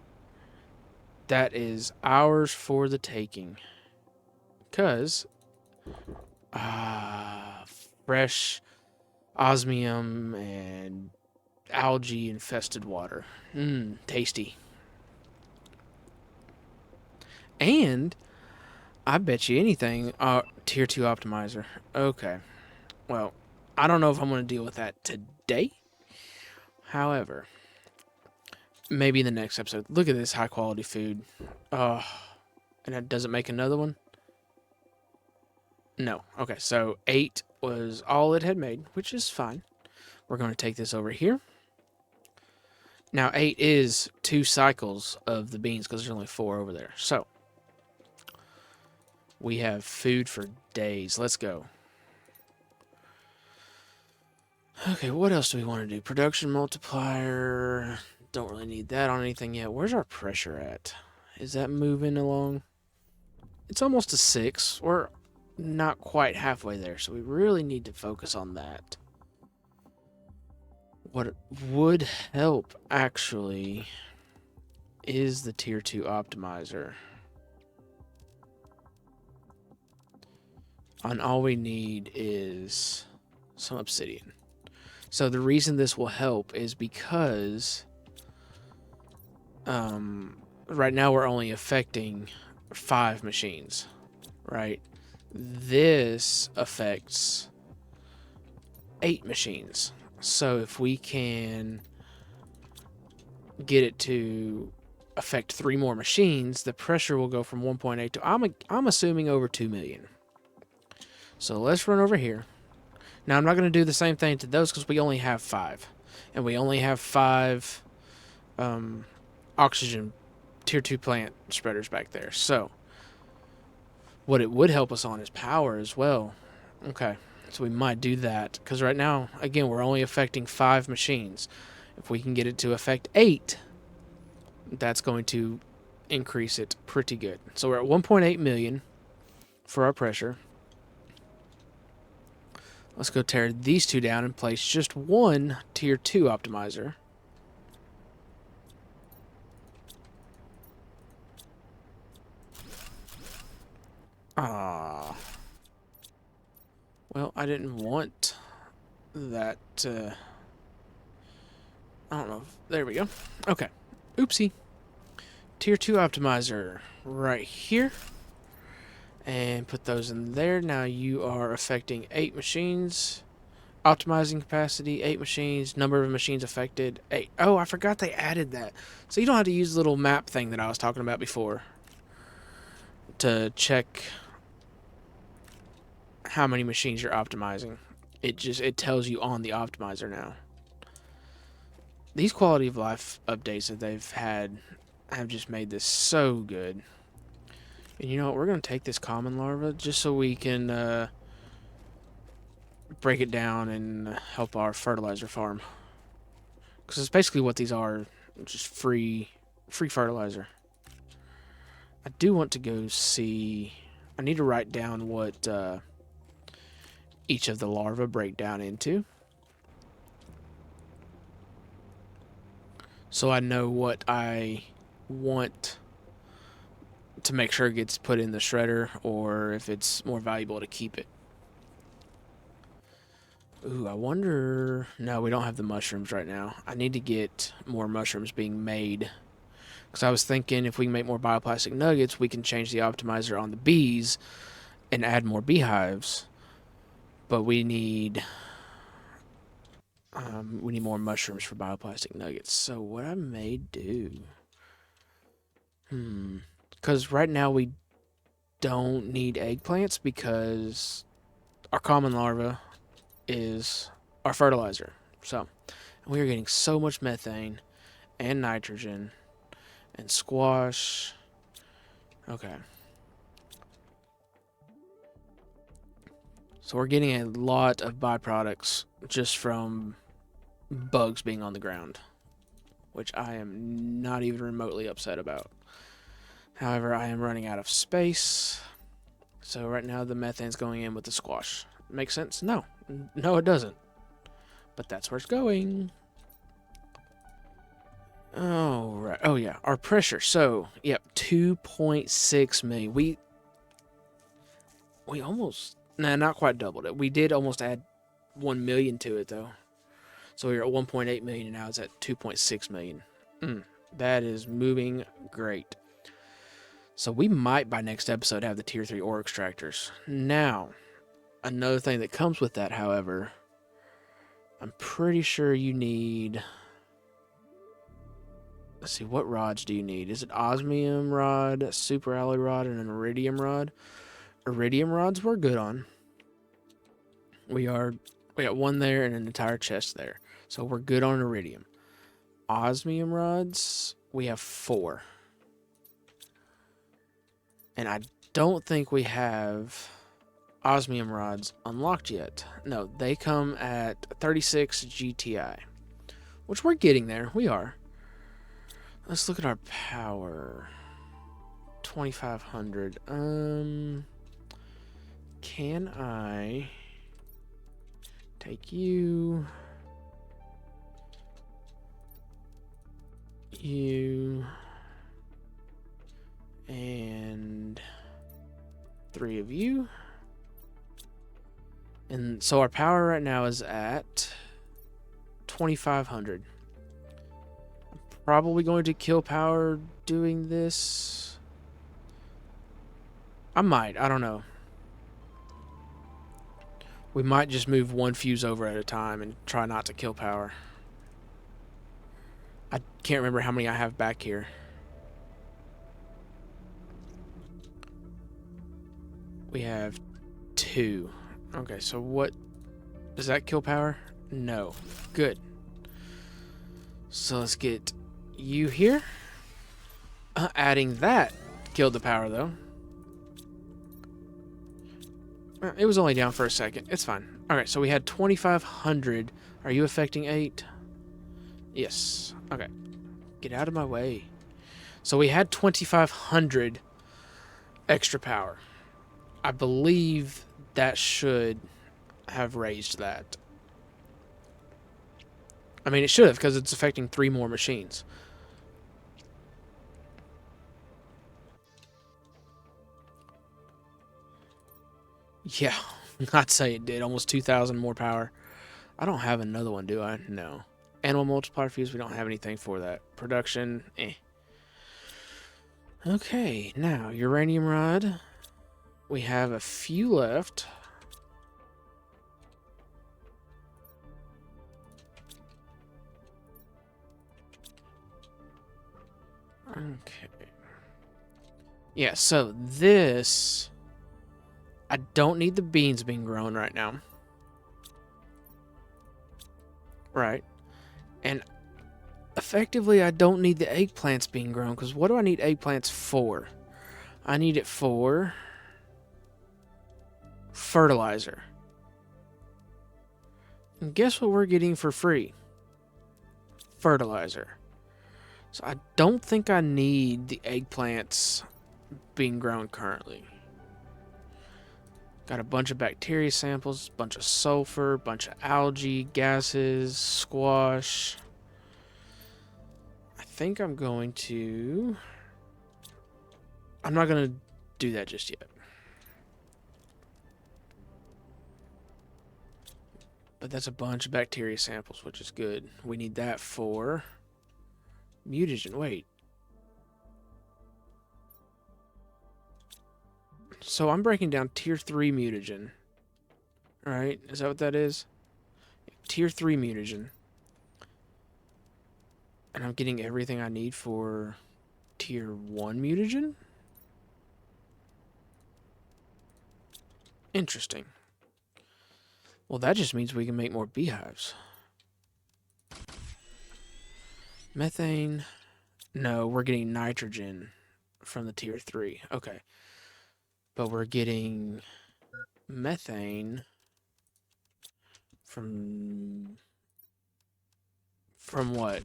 That is ours for the taking. Because fresh osmium and algae infested water. Tasty. And I bet you anything, tier 2 optimizer. Okay. Well, I don't know if I'm going to deal with that today. However, maybe in the next episode. Look at this high quality food. And it doesn't make another one? No. Okay, so 8 was all it had made, which is fine. We're going to take this over here. Now, 8 is 2 cycles of the beans because there's only 4 over there. So, we have food for days. Let's go. Okay, what else do we want to do? Production multiplier. Don't really need that on anything yet. Where's our pressure at? Is that moving along? It's almost a 6. We're not quite halfway there, so we really need to focus on that. What would help, actually, is the tier 2 optimizer. And all we need is some obsidian. So the reason this will help is because right now we're only affecting 5 machines, right? This affects 8 machines. So if we can get it to affect 3 more machines, the pressure will go from 1.8 to I'm assuming over 2 million. So let's run over here. Now I'm not going to do the same thing to those because we only have 5, and we only have 5 oxygen tier 2 plant spreaders back there. So what it would help us on is power as well. Okay, so we might do that because right now, again, we're only affecting 5 machines. If we can get it to affect 8, that's going to increase it pretty good. So we're at 1.8 million for our pressure. Let's go tear these 2 down and place just 1 tier 2 optimizer. Well, I didn't want that. I don't know. There we go. Okay. Oopsie. Tier 2 optimizer right here. And put those in there. Now you are affecting 8 machines. Optimizing capacity, 8 machines. Number of machines affected, 8. Oh, I forgot they added that. So you don't have to use the little map thing that I was talking about before to check how many machines you're optimizing. It tells you on the optimizer now. These quality of life updates that they've had have just made this so good. And you know what? We're going to take this common larva just so we can break it down and help our fertilizer farm. Because it's basically what these are, just free fertilizer. I do want to go see... I need to write down what each of the larvae break down into. so I know what I want to make sure it gets put in the shredder, or if it's more valuable to keep it. Ooh, I wonder... No, we don't have the mushrooms right now. I need to get more mushrooms being made. Because I was thinking if we can make more bioplastic nuggets, we can change the optimizer on the bees and add more beehives. But we need more mushrooms for bioplastic nuggets. So what I may do... Because right now we don't need eggplants because our common larva is our fertilizer. So we are getting so much methane and nitrogen and squash. Okay. So we're getting a lot of byproducts just from bugs being on the ground, which I am not even remotely upset about. However, I am running out of space. So right now the methane's going in with the squash. Makes sense? No. No, it doesn't. But that's where it's going. Oh, right. Oh, yeah. Our pressure. So, yep, 2.6 million. We almost... Nah, not quite doubled it. We did almost add 1 million to it, though. So we were at 1.8 million, and now it's at 2.6 million. That is moving great. So we might, by next episode, have the Tier 3 ore extractors. Now, another thing that comes with that, however, I'm pretty sure you need... Let's see, what rods do you need? Is it osmium rod, a super alloy rod, and an iridium rod? Iridium rods we're good on. We got one there and an entire chest there. So we're good on iridium. Osmium rods, we have 4. And I don't think we have osmium rods unlocked yet. No, they come at 36 GTI, which we're getting there. We are. Let's look at our power. 2500. Can I take you, and 3 of you? And so our power right now is at 2500. I'm probably going to kill power doing this. I might. I don't know. We might just move one fuse over at a time and try not to kill power. I can't remember how many I have back here. We have 2. Okay, so what... Does that kill power? No. Good. So let's get you here. Adding that killed the power, though. It was only down for a second. It's fine. Alright, so we had 2,500. Are you affecting 8? Yes. Okay. Get out of my way. So we had 2,500 extra power. I believe that should have raised that. I mean, it should have, because it's affecting 3 more machines. Yeah, I'd say it did. Almost 2,000 more power. I don't have another one, do I? No. Animal multiplier fuse, we don't have anything for that. Production, eh. Okay, now, uranium rod. We have a few left. Okay. Yeah, so this... I don't need the beans being grown right now. Right. And effectively, I don't need the eggplants being grown, because what do I need eggplants for? I need it for fertilizer. And guess what we're getting for free? Fertilizer. So I don't think I need the eggplants being grown currently. Got a bunch of bacteria samples, bunch of sulfur, bunch of algae, gases, squash. think I'm going to... I'm not going to do that just yet. But that's a bunch of bacteria samples, which is good. We need that for mutagen. Wait. So I'm breaking down tier 3 mutagen. Alright, is that what that is? Tier 3 mutagen. And I'm getting everything I need for tier 1 mutagen? Interesting. Well, that just means we can make more beehives. Methane. No, we're getting nitrogen from the tier 3. Okay. But we're getting methane from what?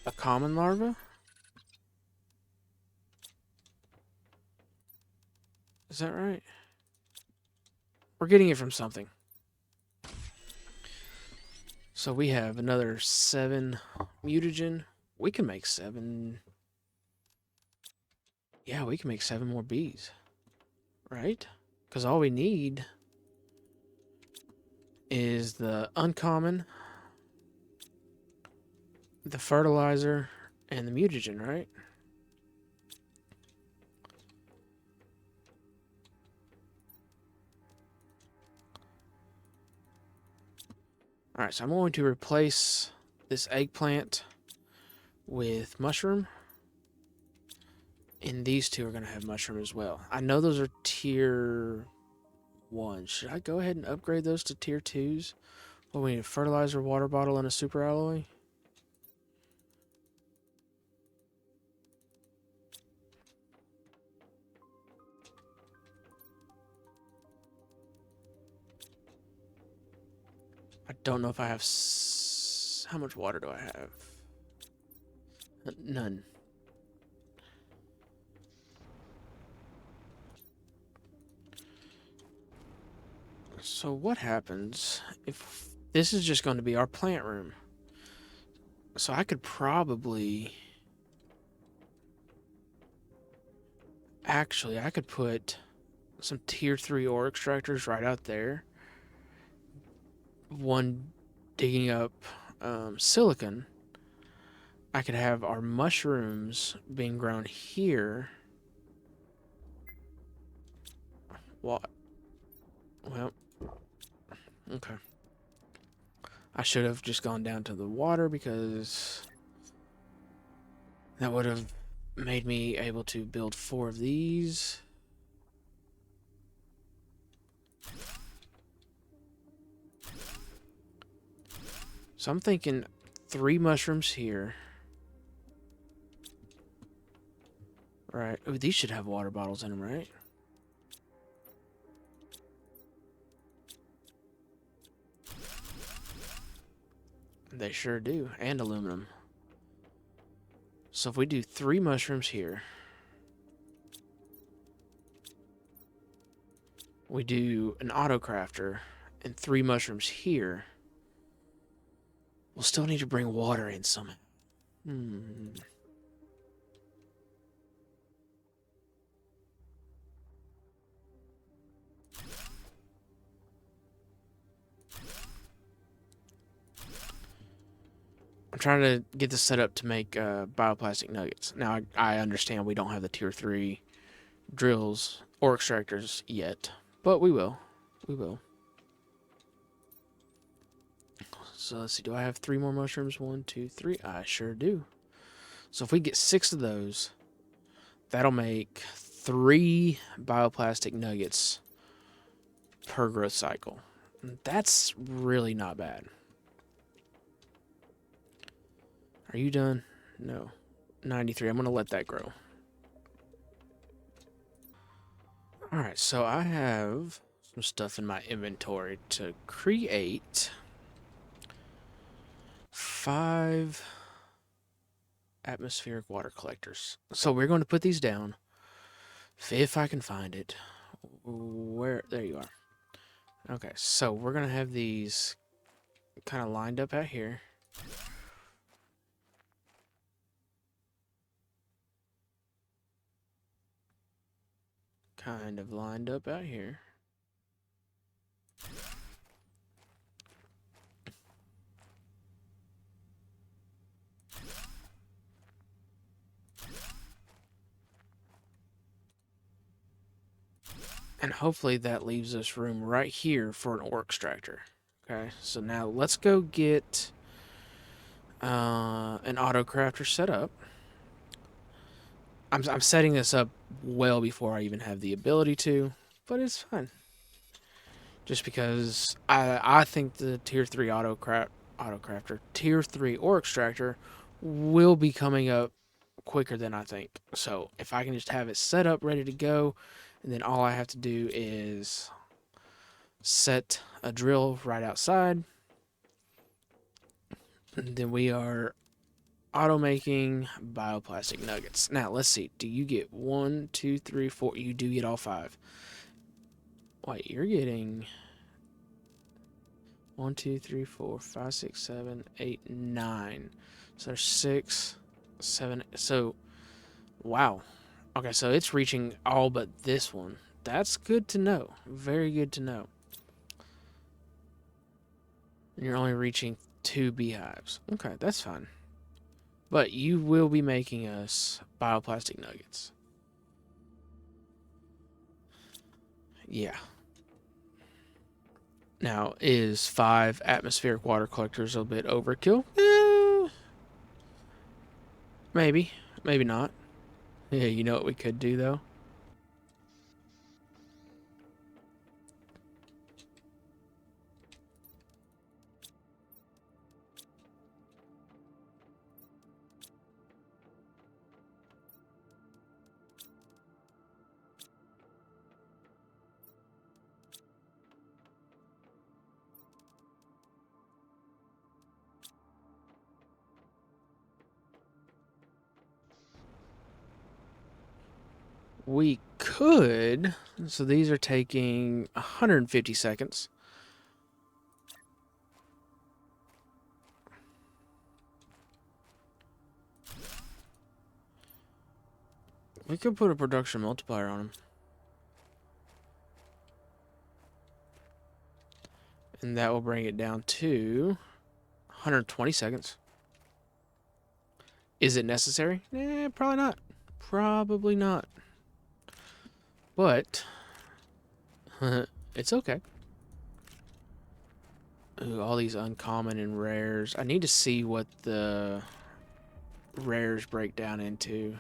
A common larva? Is that right? We're getting it from something. So we have another 7 mutagen. We can make 7. Yeah, we can make 7 more bees. Right? Because all we need is the uncommon, the fertilizer, and the mutagen, right? Alright, so I'm going to replace this eggplant with mushroom. And these two are going to have mushroom as well. I know those are tier 1. Should I go ahead and upgrade those to tier 2s? Well, we need a fertilizer, water bottle, and a super alloy. I don't know if I have... How much water do I have? None. So what happens if this is just going to be our plant room? So I could probably... Actually, I could put some tier 3 ore extractors right out there. One digging up silicon. I could have our mushrooms being grown here. What? Well, okay. I should have just gone down to the water because that would have made me able to build 4 of these. So I'm thinking 3 mushrooms here. Right. Oh, these should have water bottles in them, right? They sure do. And aluminum. So if we do 3 mushrooms here. We do an auto crafter and 3 mushrooms here. We'll still need to bring water in somehow. I'm trying to get this set up to make bioplastic nuggets. Now, I understand we don't have the tier 3 drills or extractors yet, but we will. We will. So let's see, do I have 3 more mushrooms? 1, 2, 3. I sure do. So if we get 6 of those, that'll make 3 bioplastic nuggets per growth cycle. That's really not bad. Are you done? No. 93. I'm going to let that grow. Alright, so I have some stuff in my inventory to create 5 atmospheric water collectors. So we're going to put these down. If I can find it. Where? There you are. Okay, so we're going to have these kind of lined up out here. kind of lined up out here. And hopefully that leaves us room right here for an ore extractor. Okay, so now let's go get an auto crafter set up. I'm setting this up well before I even have the ability to, but it's fine. Just because I think the tier 3 auto crafter, tier 3 ore extractor will be coming up quicker than I think. So if I can just have it set up ready to go, and then all I have to do is set a drill right outside, and then we are auto making bioplastic nuggets. Now let's see, do you get 1, 2, 3, 4? You do get all 5. Wait, you're getting 1, 2, 3, 4, 5, 6, 7, 8, 9. So there's 6, 7. So, wow. Okay, so it's reaching all but this one. That's good to know. Very good to know. And you're only reaching 2 beehives. Okay, that's fine. But you will be making us bioplastic nuggets. Yeah. Now, is 5 atmospheric water collectors a bit overkill? Maybe. Maybe not. Yeah, you know what we could do, though? We could. So these are taking 150 seconds. We could put a production multiplier on them. And that will bring it down to 120 seconds. Is it necessary? Probably not. Probably not. But it's okay. Ooh, all these uncommon and rares. I need to see what the rares break down into.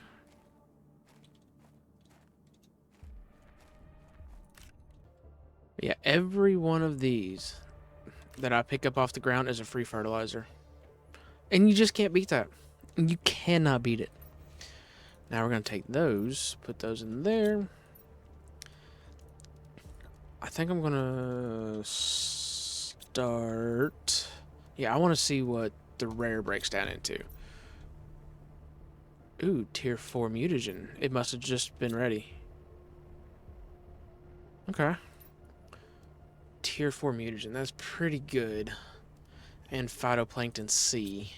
Yeah, every one of these that I pick up off the ground is a free fertilizer. And you just can't beat that. You cannot beat it. Now we're going to take those, put those in there. I think I'm going to start... Yeah, I want to see what the rare breaks down into. Ooh, tier 4 mutagen. It must have just been ready. Okay. Tier 4 mutagen. That's pretty good. And phytoplankton C.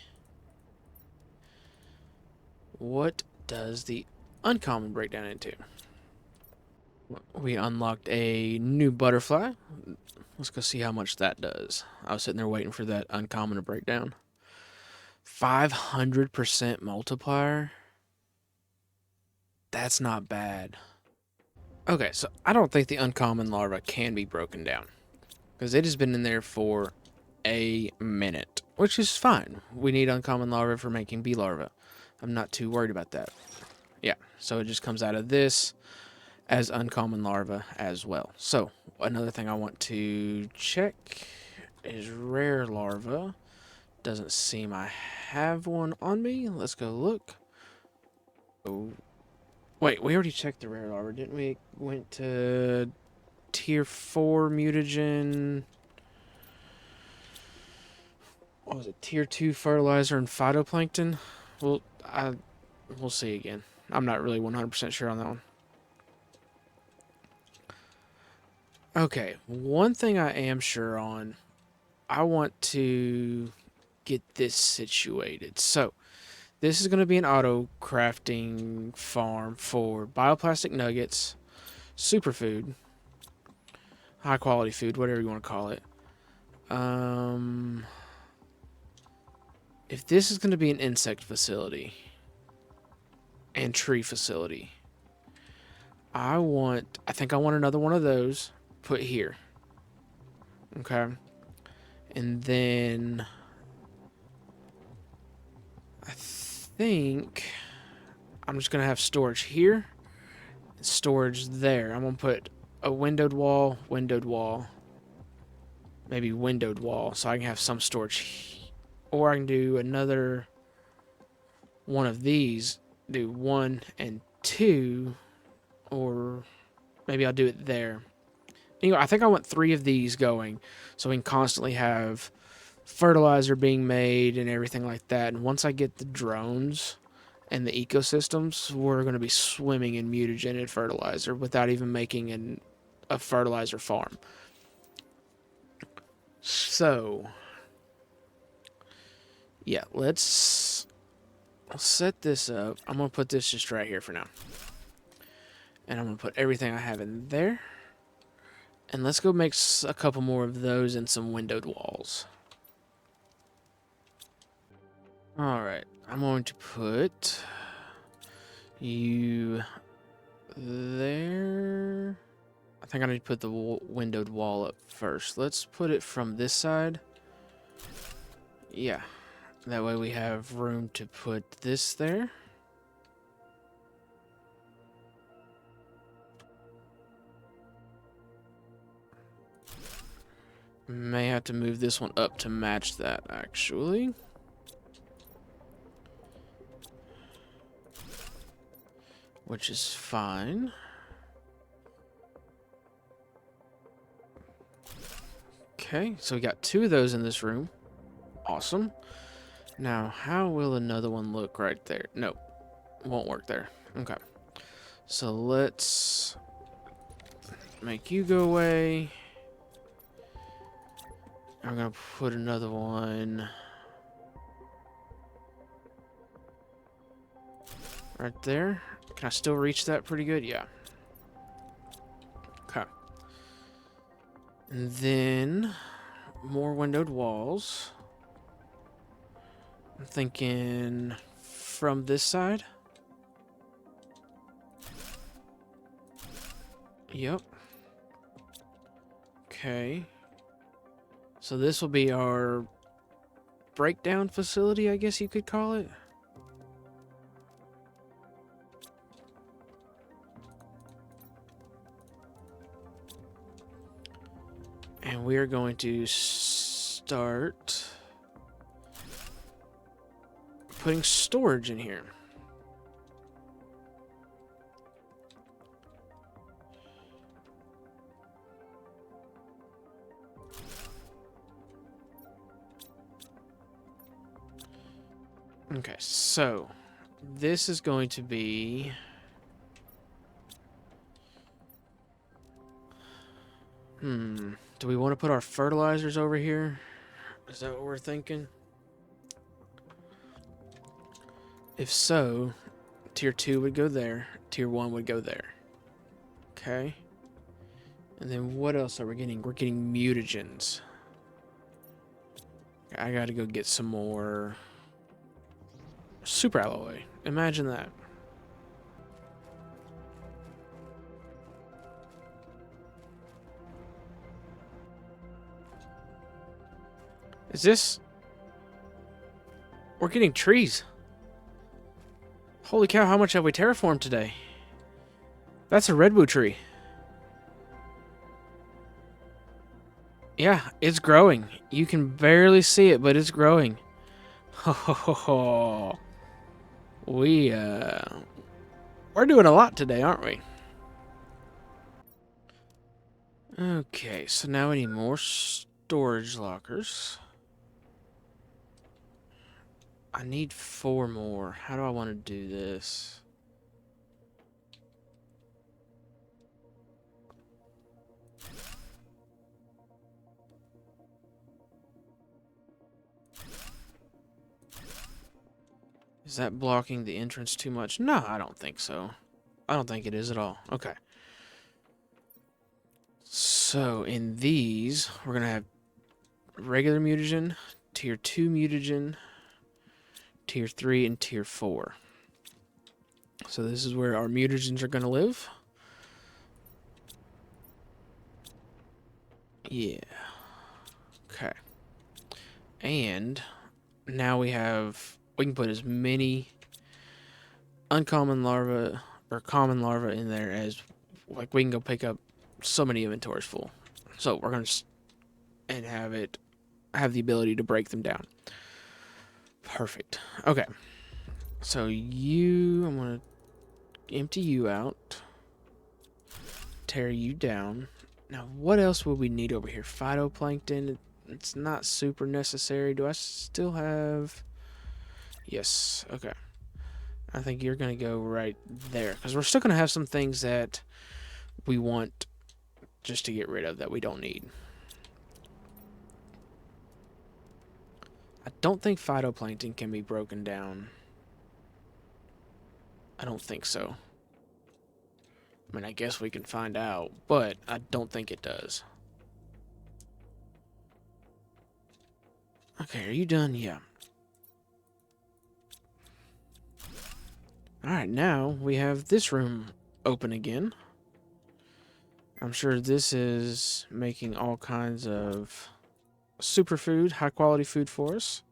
What does the uncommon break down into? We unlocked a new butterfly. Let's go see how much that does. I was sitting there waiting for that uncommon to break down. 500% multiplier. That's not bad. Okay, so I don't think the uncommon larva can be broken down, because it has been in there for a minute, which is fine. We need uncommon larva for making bee larva. I'm not too worried about that. Yeah, so it just comes out of this as uncommon larva as well. So another thing I want to check is rare larva. Doesn't seem I have one on me. Let's go look. Oh, wait, we already checked the rare larva, didn't we? Went to tier 4 mutagen. What was it? Tier 2 fertilizer and phytoplankton. Well, we'll see again. I'm not really 100% sure on that one. Okay, one thing I am sure on, I want to get this situated. So, this is going to be an auto crafting farm for bioplastic nuggets, superfood, high quality food, whatever you want to call it. If this is going to be an insect facility and tree facility, I think I want another one of those put here. Okay. And then I think I'm just going to have storage here and storage there. I'm going to put a windowed wall, maybe windowed wall, so I can have some storage. Or I can do another one of these, do 1 and 2, or maybe I'll do it there. Anyway, I think I want 3 of these going, so we can constantly have fertilizer being made and everything like that. And once I get the drones and the ecosystems, we're going to be swimming in mutagen and fertilizer without even making a fertilizer farm. So, yeah, I'll set this up. I'm going to put this just right here for now. And I'm going to put everything I have in there. And let's go make a couple more of those and some windowed walls. Alright, I'm going to put you there. I think I need to put the windowed wall up first. Let's put it from this side. Yeah, that way we have room to put this there. May have to move this one up to match that, actually. Which is fine. Okay, so we got 2 of those in this room. Awesome. Now, how will another one look right there? Nope. Won't work there. Okay. So let's make you go away. I'm going to put another one right there. Can I still reach that pretty good? Yeah. Okay. And then more windowed walls. I'm thinking from this side. Yep. Okay. So this will be our breakdown facility, I guess you could call it. And we are going to start putting storage in here. Okay, so this is going to be do we want to put our fertilizers over here? Is that what we're thinking? If so, tier 2 would go there, tier 1 would go there. Okay. And then what else are we getting? We're getting mutagens. I gotta go get some more super alloy. Imagine that. Is this... We're getting trees. Holy cow, how much have we terraformed today? That's a redwood tree. Yeah, it's growing. You can barely see it, but it's growing. We're doing a lot today, aren't we? Okay, so now we need more storage lockers. I need 4 more. How do I want to do this? Is that blocking the entrance too much? No, I don't think so. I don't think it is at all. Okay. So in these, we're going to have regular mutagen, tier 2 mutagen, tier 3, and tier 4. So this is where our mutagens are going to live. Yeah. Okay. And now we can put as many uncommon larvae or common larvae in there as, like, we can go pick up so many inventories full. So we're going to have the ability to break them down. Perfect. Okay. So I'm going to empty you out. Tear you down. Now, what else would we need over here? Phytoplankton. It's not super necessary. Do I still have... Yes. Okay. I think you're going to go right there. Because we're still going to have some things that we want just to get rid of that we don't need. I don't think phytoplankton can be broken down. I don't think so. I mean, I guess we can find out, but I don't think it does. Okay, are you done? Yeah. Alright, now we have this room open again. I'm sure this is making all kinds of superfood, high quality food for us.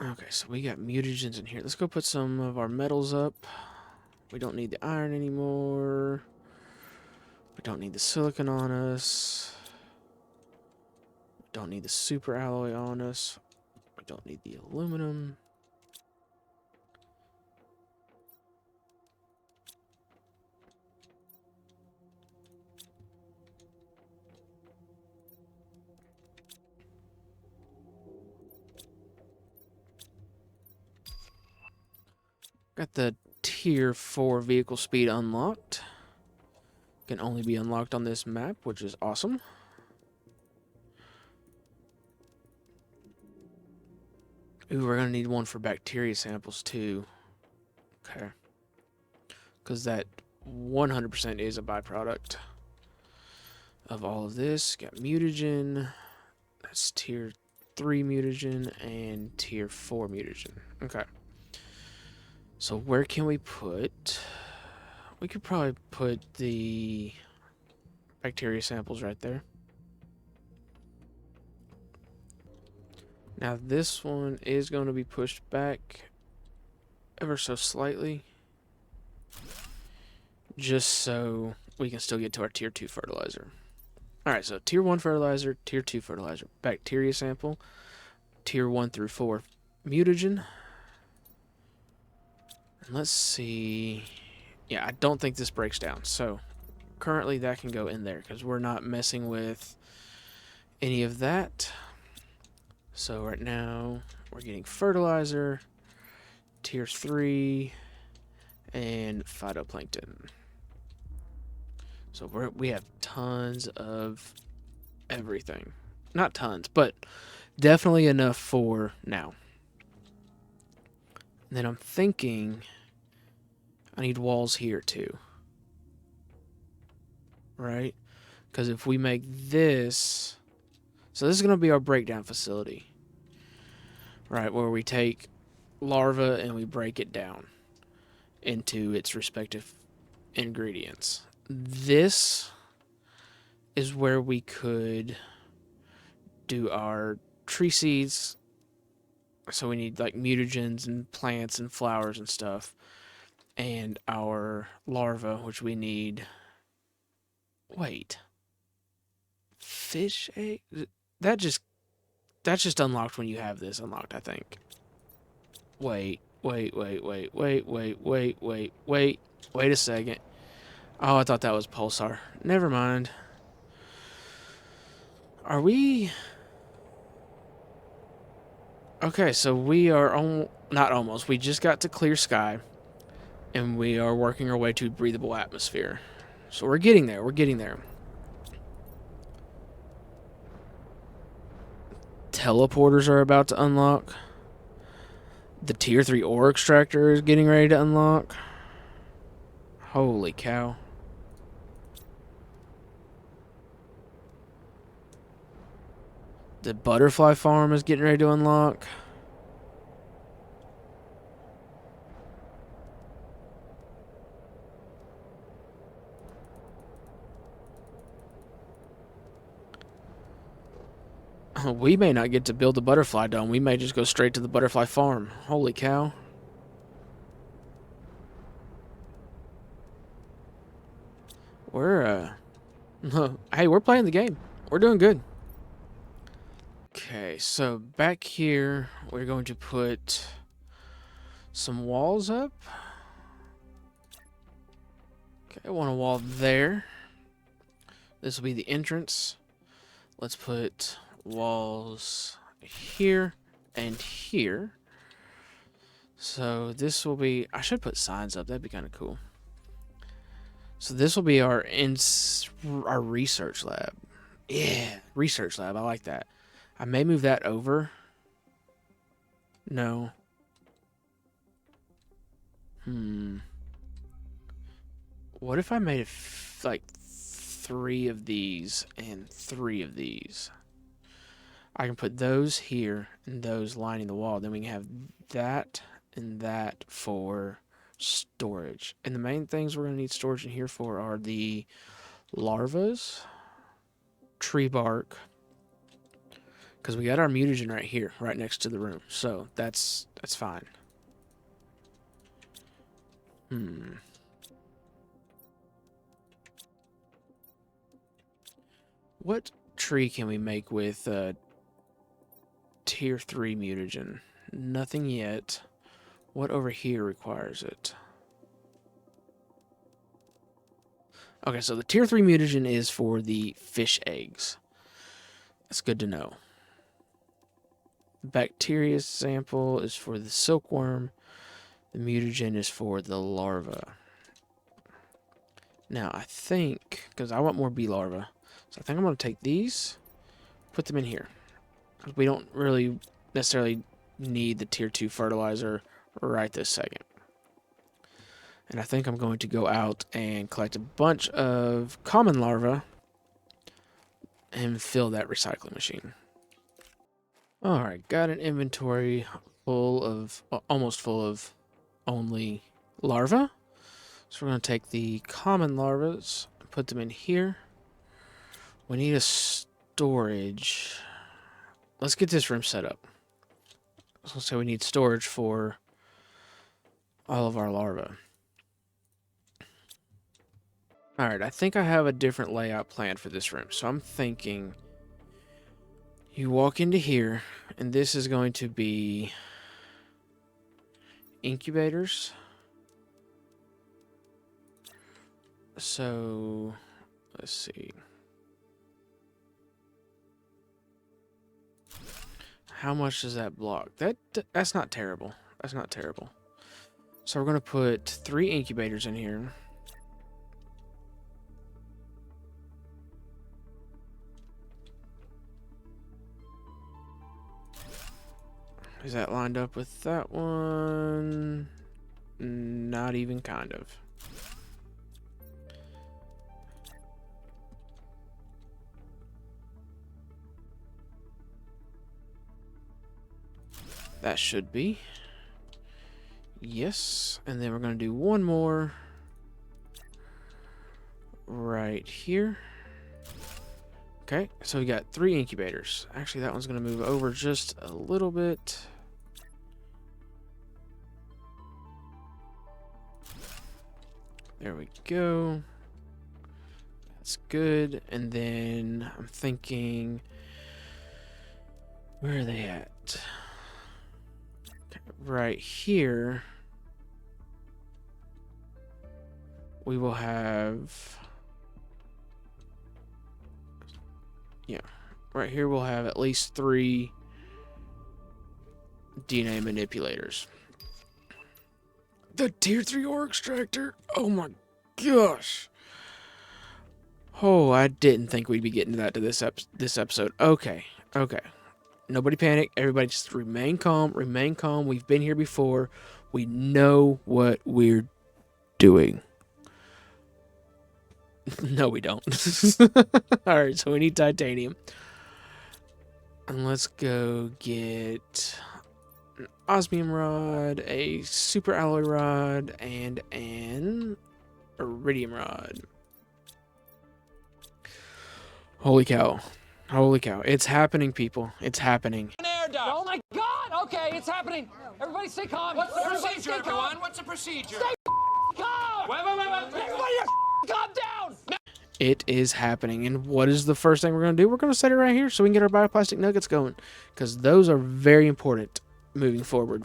Okay, so we got mutagens in here. Let's go put some of our metals up. We don't need the iron anymore. We don't need the silicon on us. We don't need the super alloy on us. We don't need the aluminum. Got the tier 4 vehicle speed unlocked. Can only be unlocked on this map, which is awesome. Ooh, we're going to need one for bacteria samples too. Okay. Because that 100% is a byproduct of all of this. Got mutagen. That's tier 3 mutagen and tier 4 mutagen. Okay. So where can we put... We could probably put the bacteria samples right there. Now this one is going to be pushed back ever so slightly, just so we can still get to our tier 2 fertilizer. Alright, so tier 1 fertilizer, tier 2 fertilizer, bacteria sample, tier 1 through 4 mutagen. And let's see... Yeah, I don't think this breaks down, so currently that can go in there because we're not messing with any of that. So right now we're getting fertilizer, tier 3, and phytoplankton. So we have tons of everything. Not tons, but definitely enough for now. And then I'm thinking I need walls here too. Right? Because if we make this... So this is going to be our breakdown facility. Right, where we take larva and we break it down into its respective ingredients. This is where we could do our tree seeds. So we need like mutagens and plants and flowers and stuff. And our larva, which we need... Wait. Fish egg? That's just unlocked when you have this unlocked, I think. Wait a second. Oh, I thought that was Pulsar. Never mind. Are we... Okay, so we are not almost. We just got to clear sky. And we are working our way to breathable atmosphere. So we're getting there. We're getting there. teleporters are about to unlock. The tier 3 ore extractor is getting ready to unlock. Holy cow. The butterfly farm is getting ready to unlock. We may not get to build the butterfly dome. We may just go straight to the butterfly farm. Holy cow. We're, hey, we're playing the game. We're doing good. Okay, so back here, we're going to put some walls up. Okay, I want a wall there. This will be the entrance. Let's put walls here and here. So this will be, I should put signs up. That'd be kind of cool. So this will be our research lab. Yeah, research lab. I like that. I may move that over. No. What if I made it like 3 of these and 3 of these? I can put those here and those lining the wall. Then we can have that and that for storage. And the main things we're going to need storage in here for are the larvas, tree bark, because we got our mutagen right here, right next to the room. So that's fine. What tree can we make with tier 3 mutagen? Nothing yet. What over here requires it? Okay, so the tier 3 mutagen is for the fish eggs. That's good to know. The bacteria sample is for the silkworm. The mutagen is for the larva. Now, I think, because I want more bee larvae, so I think I'm going to take these, put them in here. We don't really necessarily need the tier 2 fertilizer right this second. And I think I'm going to go out and collect a bunch of common larvae and fill that recycling machine. Alright, got an inventory full of, almost full of only larvae. So we're going to take the common larvae and put them in here. We need a storage. Let's get this room set up. So say we need storage for all of our larvae. Alright, I think I have a different layout planned for this room. So I'm thinking you walk into here, and this is going to be incubators. So let's see. How much does that block? That's not terrible. That's not terrible. So we're going to put 3 incubators in here. Is that lined up with that one? Not even kind of. That should be. Yes. And then we're going to do one more right here. Okay, so we got 3 incubators. Actually, that one's going to move over just a little bit. There we go. That's good. And then I'm thinking, where are they at? Okay, right here, we will have, yeah, right here we'll have at least 3 DNA manipulators. The tier 3 ore extractor. Oh my gosh. Oh, I didn't think we'd be getting to that this episode. Okay. Okay. Nobody panic. Everybody just remain calm. Remain calm. We've been here before. We know what we're doing. No, we don't. Alright, so we need titanium. And let's go get an osmium rod, a super alloy rod, and an iridium rod. Holy cow. Holy cow. It's happening, people. It's happening. Oh my God! Okay, it's happening. Everybody stay calm. What's the procedure, everyone? What's the procedure? Stay calm. Wait. Everybody calm down. It is happening. And what is the first thing we're going to do? We're going to set it right here so we can get our bioplastic nuggets going. Because those are very important moving forward.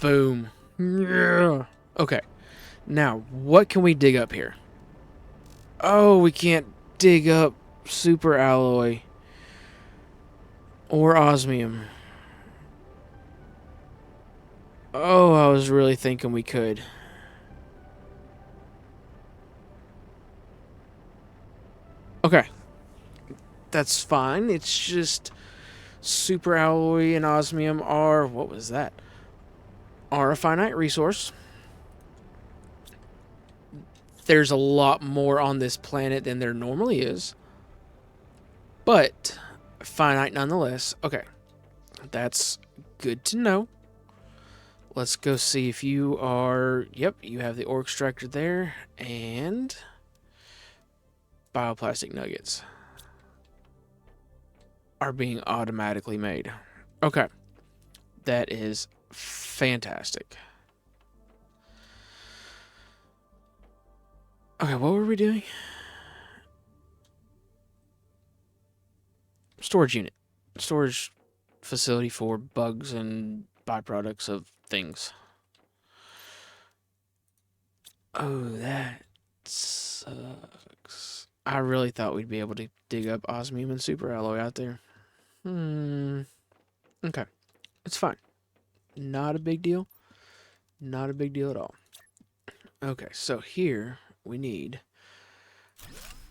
Boom. Yeah. Okay. Now, what can we dig up here? Oh, we can't dig up super alloy or osmium. Oh, I was really thinking we could. Okay. That's fine. It's just super alloy and osmium are, what was that? Are a finite resource. There's a lot more on this planet than there normally is. But finite nonetheless. Okay. That's good to know. Let's go see if you are... Yep, you have the ore extractor there. And bioplastic nuggets are being automatically made. Okay. That is fantastic. Okay, what were we doing? Storage unit. Storage facility for bugs and byproducts of things. Oh, that sucks. I really thought we'd be able to dig up osmium and super alloy out there. Okay. It's fine. Not a big deal. Not a big deal at all. Okay, so here we need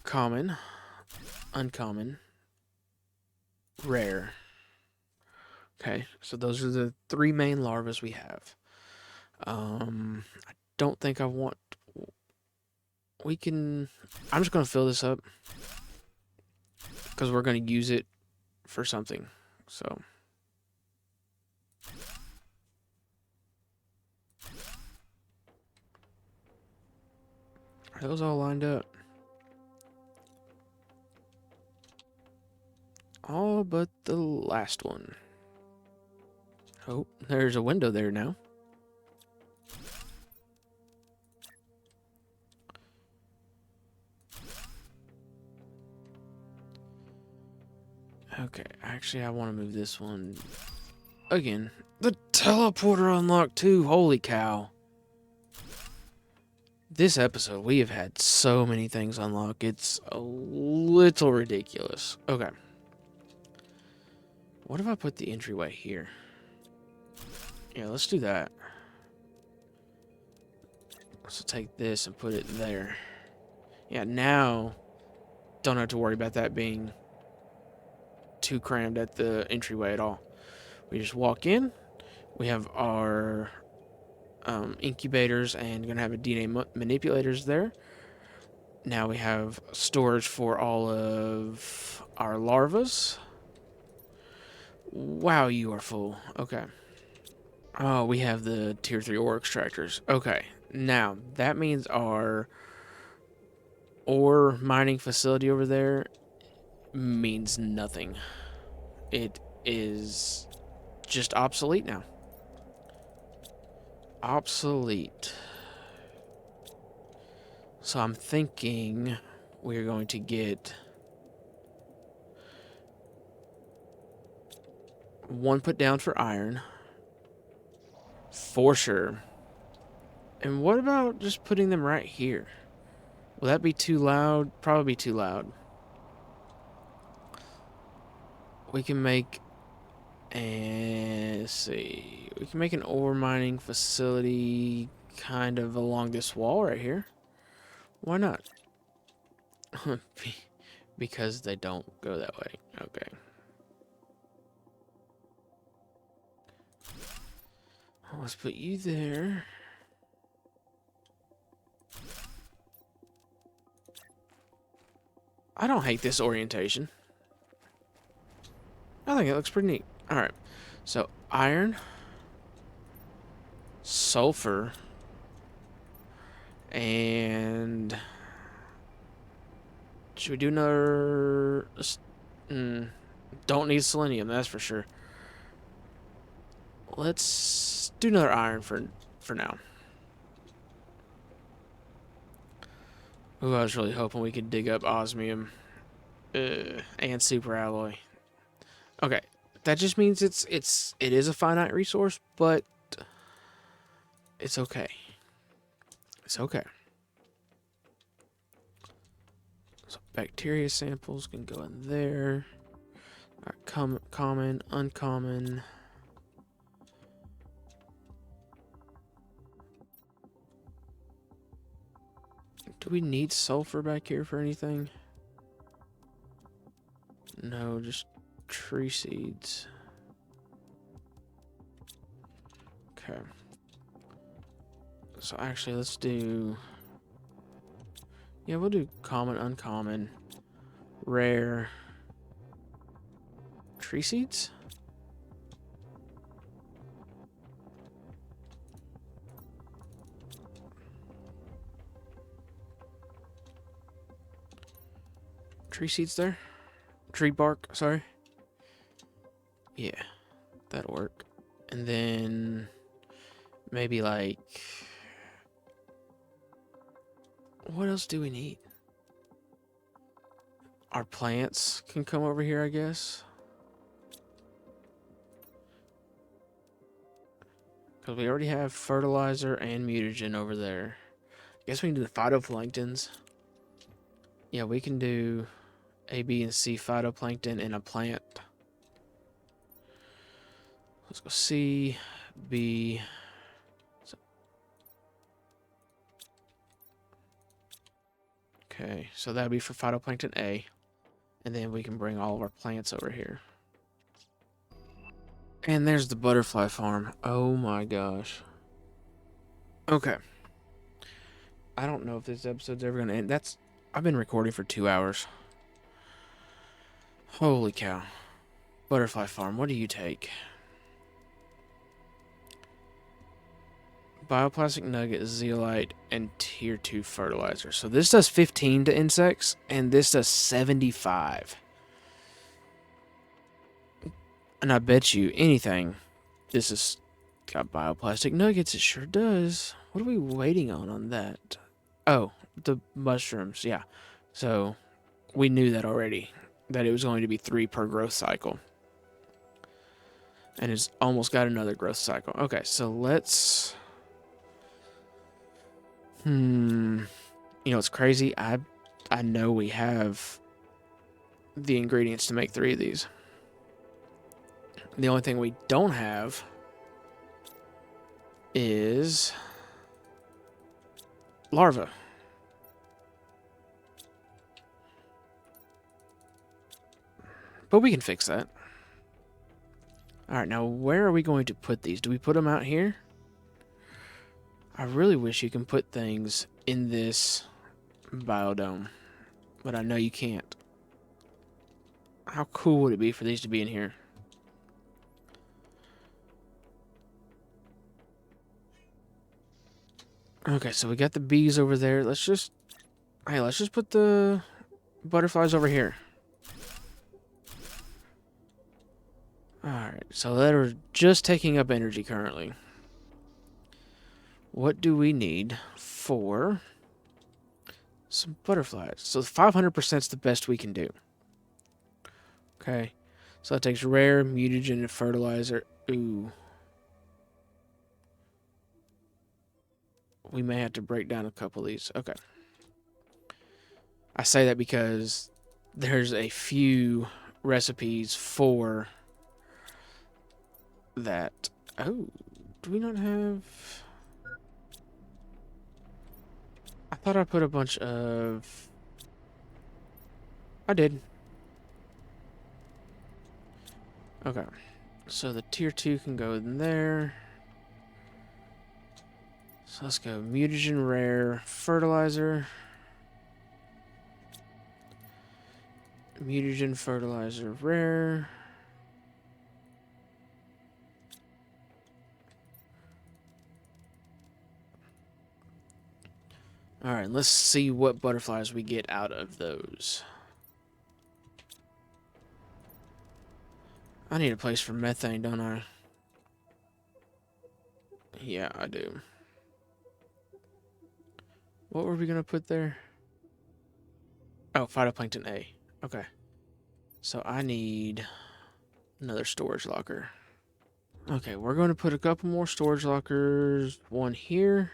common, uncommon, rare. Okay, so those are the three main larvas we have. I don't think I want... We can... I'm just going to fill this up. Because we're going to use it for something. So... Are those all lined up? All but the last one. Oh, there's a window there now. Okay, actually I want to move this one again. The teleporter unlocked too. Holy cow. This episode, we have had so many things unlock. It's a little ridiculous. Okay. What if I put the entryway here? Yeah, let's do that. So take this and put it there. Yeah, now don't have to worry about that being too crammed at the entryway at all. We just walk in. We have our incubators and gonna have a DNA manipulators there. Now we have storage for all of our larvas. Wow, you are full. Okay. Oh, we have the tier 3 ore extractors. Okay. Now, that means our ore mining facility over there means nothing. It is just obsolete now. Obsolete. So I'm thinking we're going to get one put down for iron. For sure. And what about just putting them right here? Will that be too loud? Probably too loud. We can make... let's see. We can make an ore mining facility kind of along this wall right here. Why not? because they don't go that way. Okay. Let's put you there. I don't hate this orientation. I think it looks pretty neat. Alright. So, iron. Sulfur. And... should we do another... don't need selenium, that's for sure. Let's do another iron for now. Ooh, I was really hoping we could dig up osmium and super alloy. Okay, that just means it is a finite resource, but it's okay. It's okay. So bacteria samples can go in there. Alright, common, uncommon. Do we need sulfur back here for anything? No, just tree seeds. Okay. So actually, let's do... yeah, we'll do common, uncommon, rare, tree seeds? Tree seeds there? Tree bark, sorry. Yeah, that'll work. And then maybe like... what else do we need? Our plants can come over here, I guess. Because we already have fertilizer and mutagen over there. I guess we can do the phytoplanktons. Yeah, we can do A, B, and C phytoplankton in a plant. Let's go C, B. Okay, so that'd be for phytoplankton A. And then we can bring all of our plants over here. And there's the butterfly farm. Oh my gosh. Okay. I don't know if this episode's ever gonna end. I've been recording for 2 hours. Holy cow. Butterfly farm, what do you take? Bioplastic nugget, zeolite, and tier 2 fertilizer. So this does 15 to insects, and this does 75. And I bet you anything, this has got bioplastic nuggets. It sure does. What are we waiting on that? Oh, the mushrooms, yeah. So we knew that already, that it was going to be 3 per growth cycle. And it's almost got another growth cycle. Okay, so let's... you know, it's crazy. I know we have the ingredients to make 3 of these. The only thing we don't have is larva. But we can fix that. Alright, now where are we going to put these? Do we put them out here? I really wish you can put things in this biodome, but I know you can't. How cool would it be for these to be in here? Okay, so we got the bees over there. Let's just put the butterflies over here. Alright, so they're just taking up energy currently. What do we need for some butterflies? So 500% is the best we can do. Okay, so that takes rare, mutagen, and fertilizer. Ooh. We may have to break down a couple of these. Okay. I say that because there's a few recipes for that. Oh, do we not have... I thought I put a bunch of... I did. Okay. So the tier 2 can go in there. So let's go mutagen rare fertilizer. Mutagen fertilizer rare. Alright, let's see what butterflies we get out of those. I need a place for methane, don't I? Yeah, I do. What were we going to put there? Oh, phytoplankton A. Okay. So I need another storage locker. Okay, we're going to put a couple more storage lockers. One here.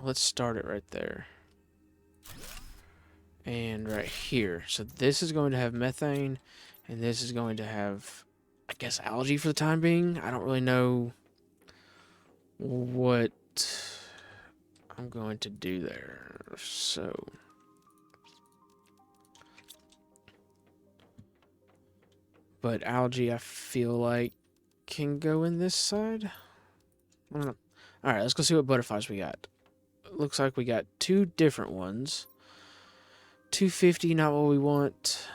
Let's start it right there. And right here. So this is going to have methane. And this is going to have, I guess, algae for the time being. I don't really know what I'm going to do there. So but algae, I feel like, can go in this side. I don't know. Alright, let's go see what butterflies we got. Looks like we got 2 different ones. 250, not what we want.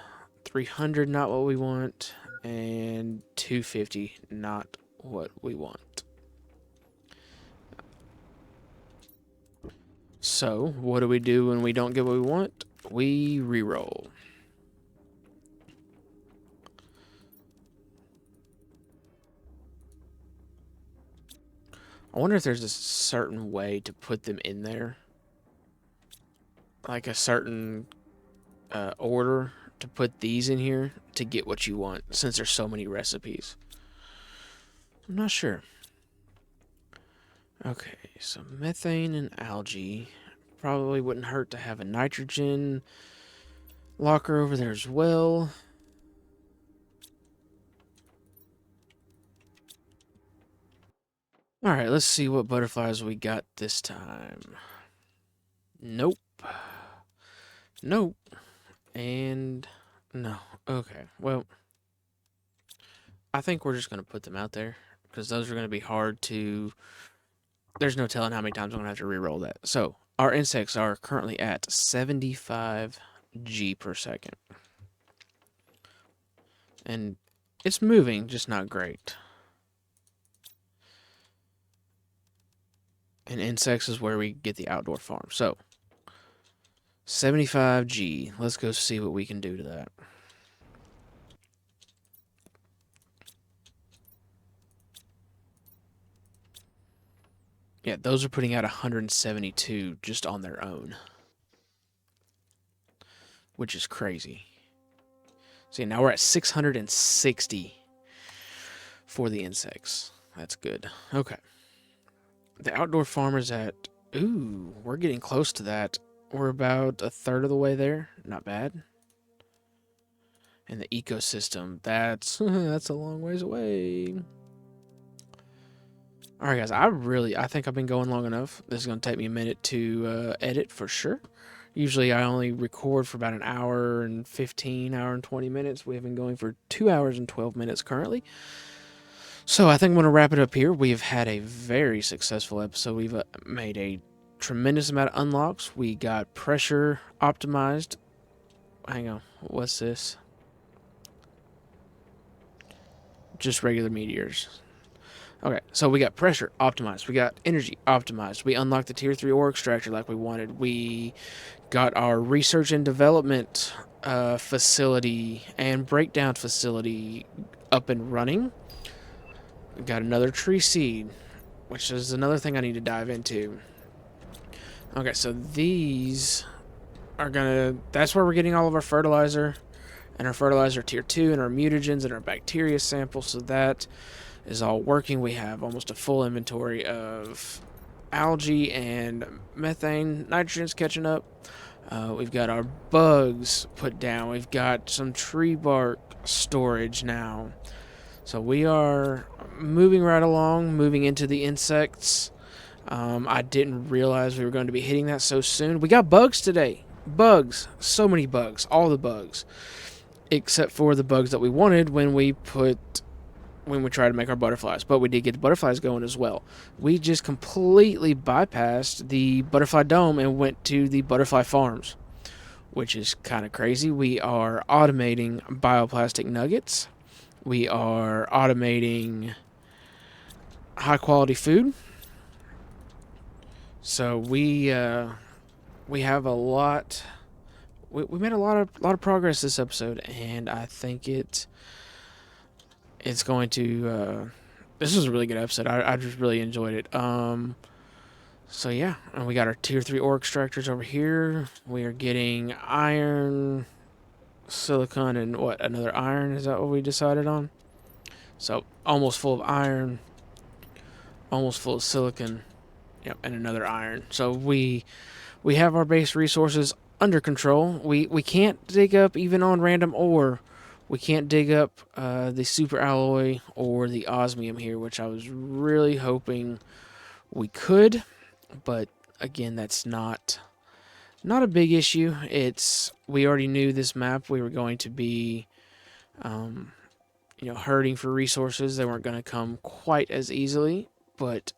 300, not what we want. And 250, not what we want. So, what do we do when we don't get what we want? We reroll. I wonder if there's a certain way to put them in there. Like a certain order to put these in here to get what you want, since there's so many recipes. I'm not sure. Okay, so methane and algae. Probably wouldn't hurt to have a nitrogen locker over there as well. Alright, let's see what butterflies we got this time. Nope. Nope. And no. Okay, well, I think we're just going to put them out there, because those are going to be hard to... There's no telling how many times I'm going to have to re-roll that. So, our insects are currently at 75 G per second. And it's moving, just not great. And insects is where we get the outdoor farm. So, 75 G. Let's go see what we can do to that. Yeah, those are putting out 172 just on their own. Which is crazy. See, now we're at 660 for the insects. That's good. Okay. The outdoor farm is at... Ooh, we're getting close to that. We're about a third of the way there. Not bad. And the ecosystem, that's a long ways away. Alright guys, I think I've been going long enough. This is going to take me a minute to edit for sure. Usually I only record for about an hour and 15, hour and 20 minutes. We have been going for 2 hours and 12 minutes currently. So I think I'm going to wrap it up here. We've had a very successful episode. We've made a tremendous amount of unlocks. We got pressure optimized. Hang on, what's this? Just regular meteors. Okay, so we got pressure optimized. We got energy optimized. We unlocked the tier 3 ore extractor like we wanted. We got our research and development facility and breakdown facility up and running. We got another tree seed, which is another thing I need to dive into. Okay, so these are gonna... That's where we're getting all of our fertilizer. And our fertilizer tier 2 and our mutagens and our bacteria samples. So that is all working. We have almost a full inventory of algae and methane. Nitrogen's catching up. We've got our bugs put down. We've got some tree bark storage now. So we are moving right along, moving into the insects. I didn't realize we were going to be hitting that so soon. We got bugs today. Bugs, so many bugs, all the bugs, except for the bugs that we wanted when we tried to make our butterflies. But we did get the butterflies going as well. We just completely bypassed the butterfly dome and went to the butterfly farms, which is kind of crazy. We are automating bioplastic nuggets. We are automating high quality food. So we have a lot. We made a lot of progress this episode, and I think it's going to. This was a really good episode. I just really enjoyed it. So yeah, and we got our tier 3 ore extractors over here. We are getting iron, silicon, and what, another iron? Is that what we decided on? So almost full of iron, almost full of silicon, yep, and another iron. So we have our base resources under control. We can't dig up even on random ore. We can't dig up the super alloy or the osmium here, which I was really hoping we could. But again, that's not a big issue. We already knew this map we were going to be, hurting for resources. They weren't going to come quite as easily, but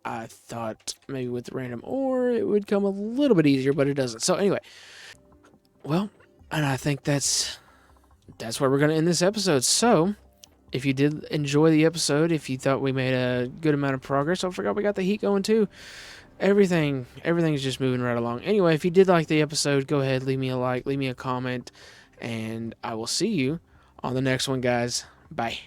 I thought maybe with random ore it would come a little bit easier, but it doesn't. So anyway, well, and I think that's where we're going to end this episode. So if you did enjoy the episode, if you thought we made a good amount of progress, I forgot we got the heat going too. Everything's just moving right along. Anyway, if you did like the episode, go ahead, leave me a like, leave me a comment, and I will see you on the next one, guys. Bye.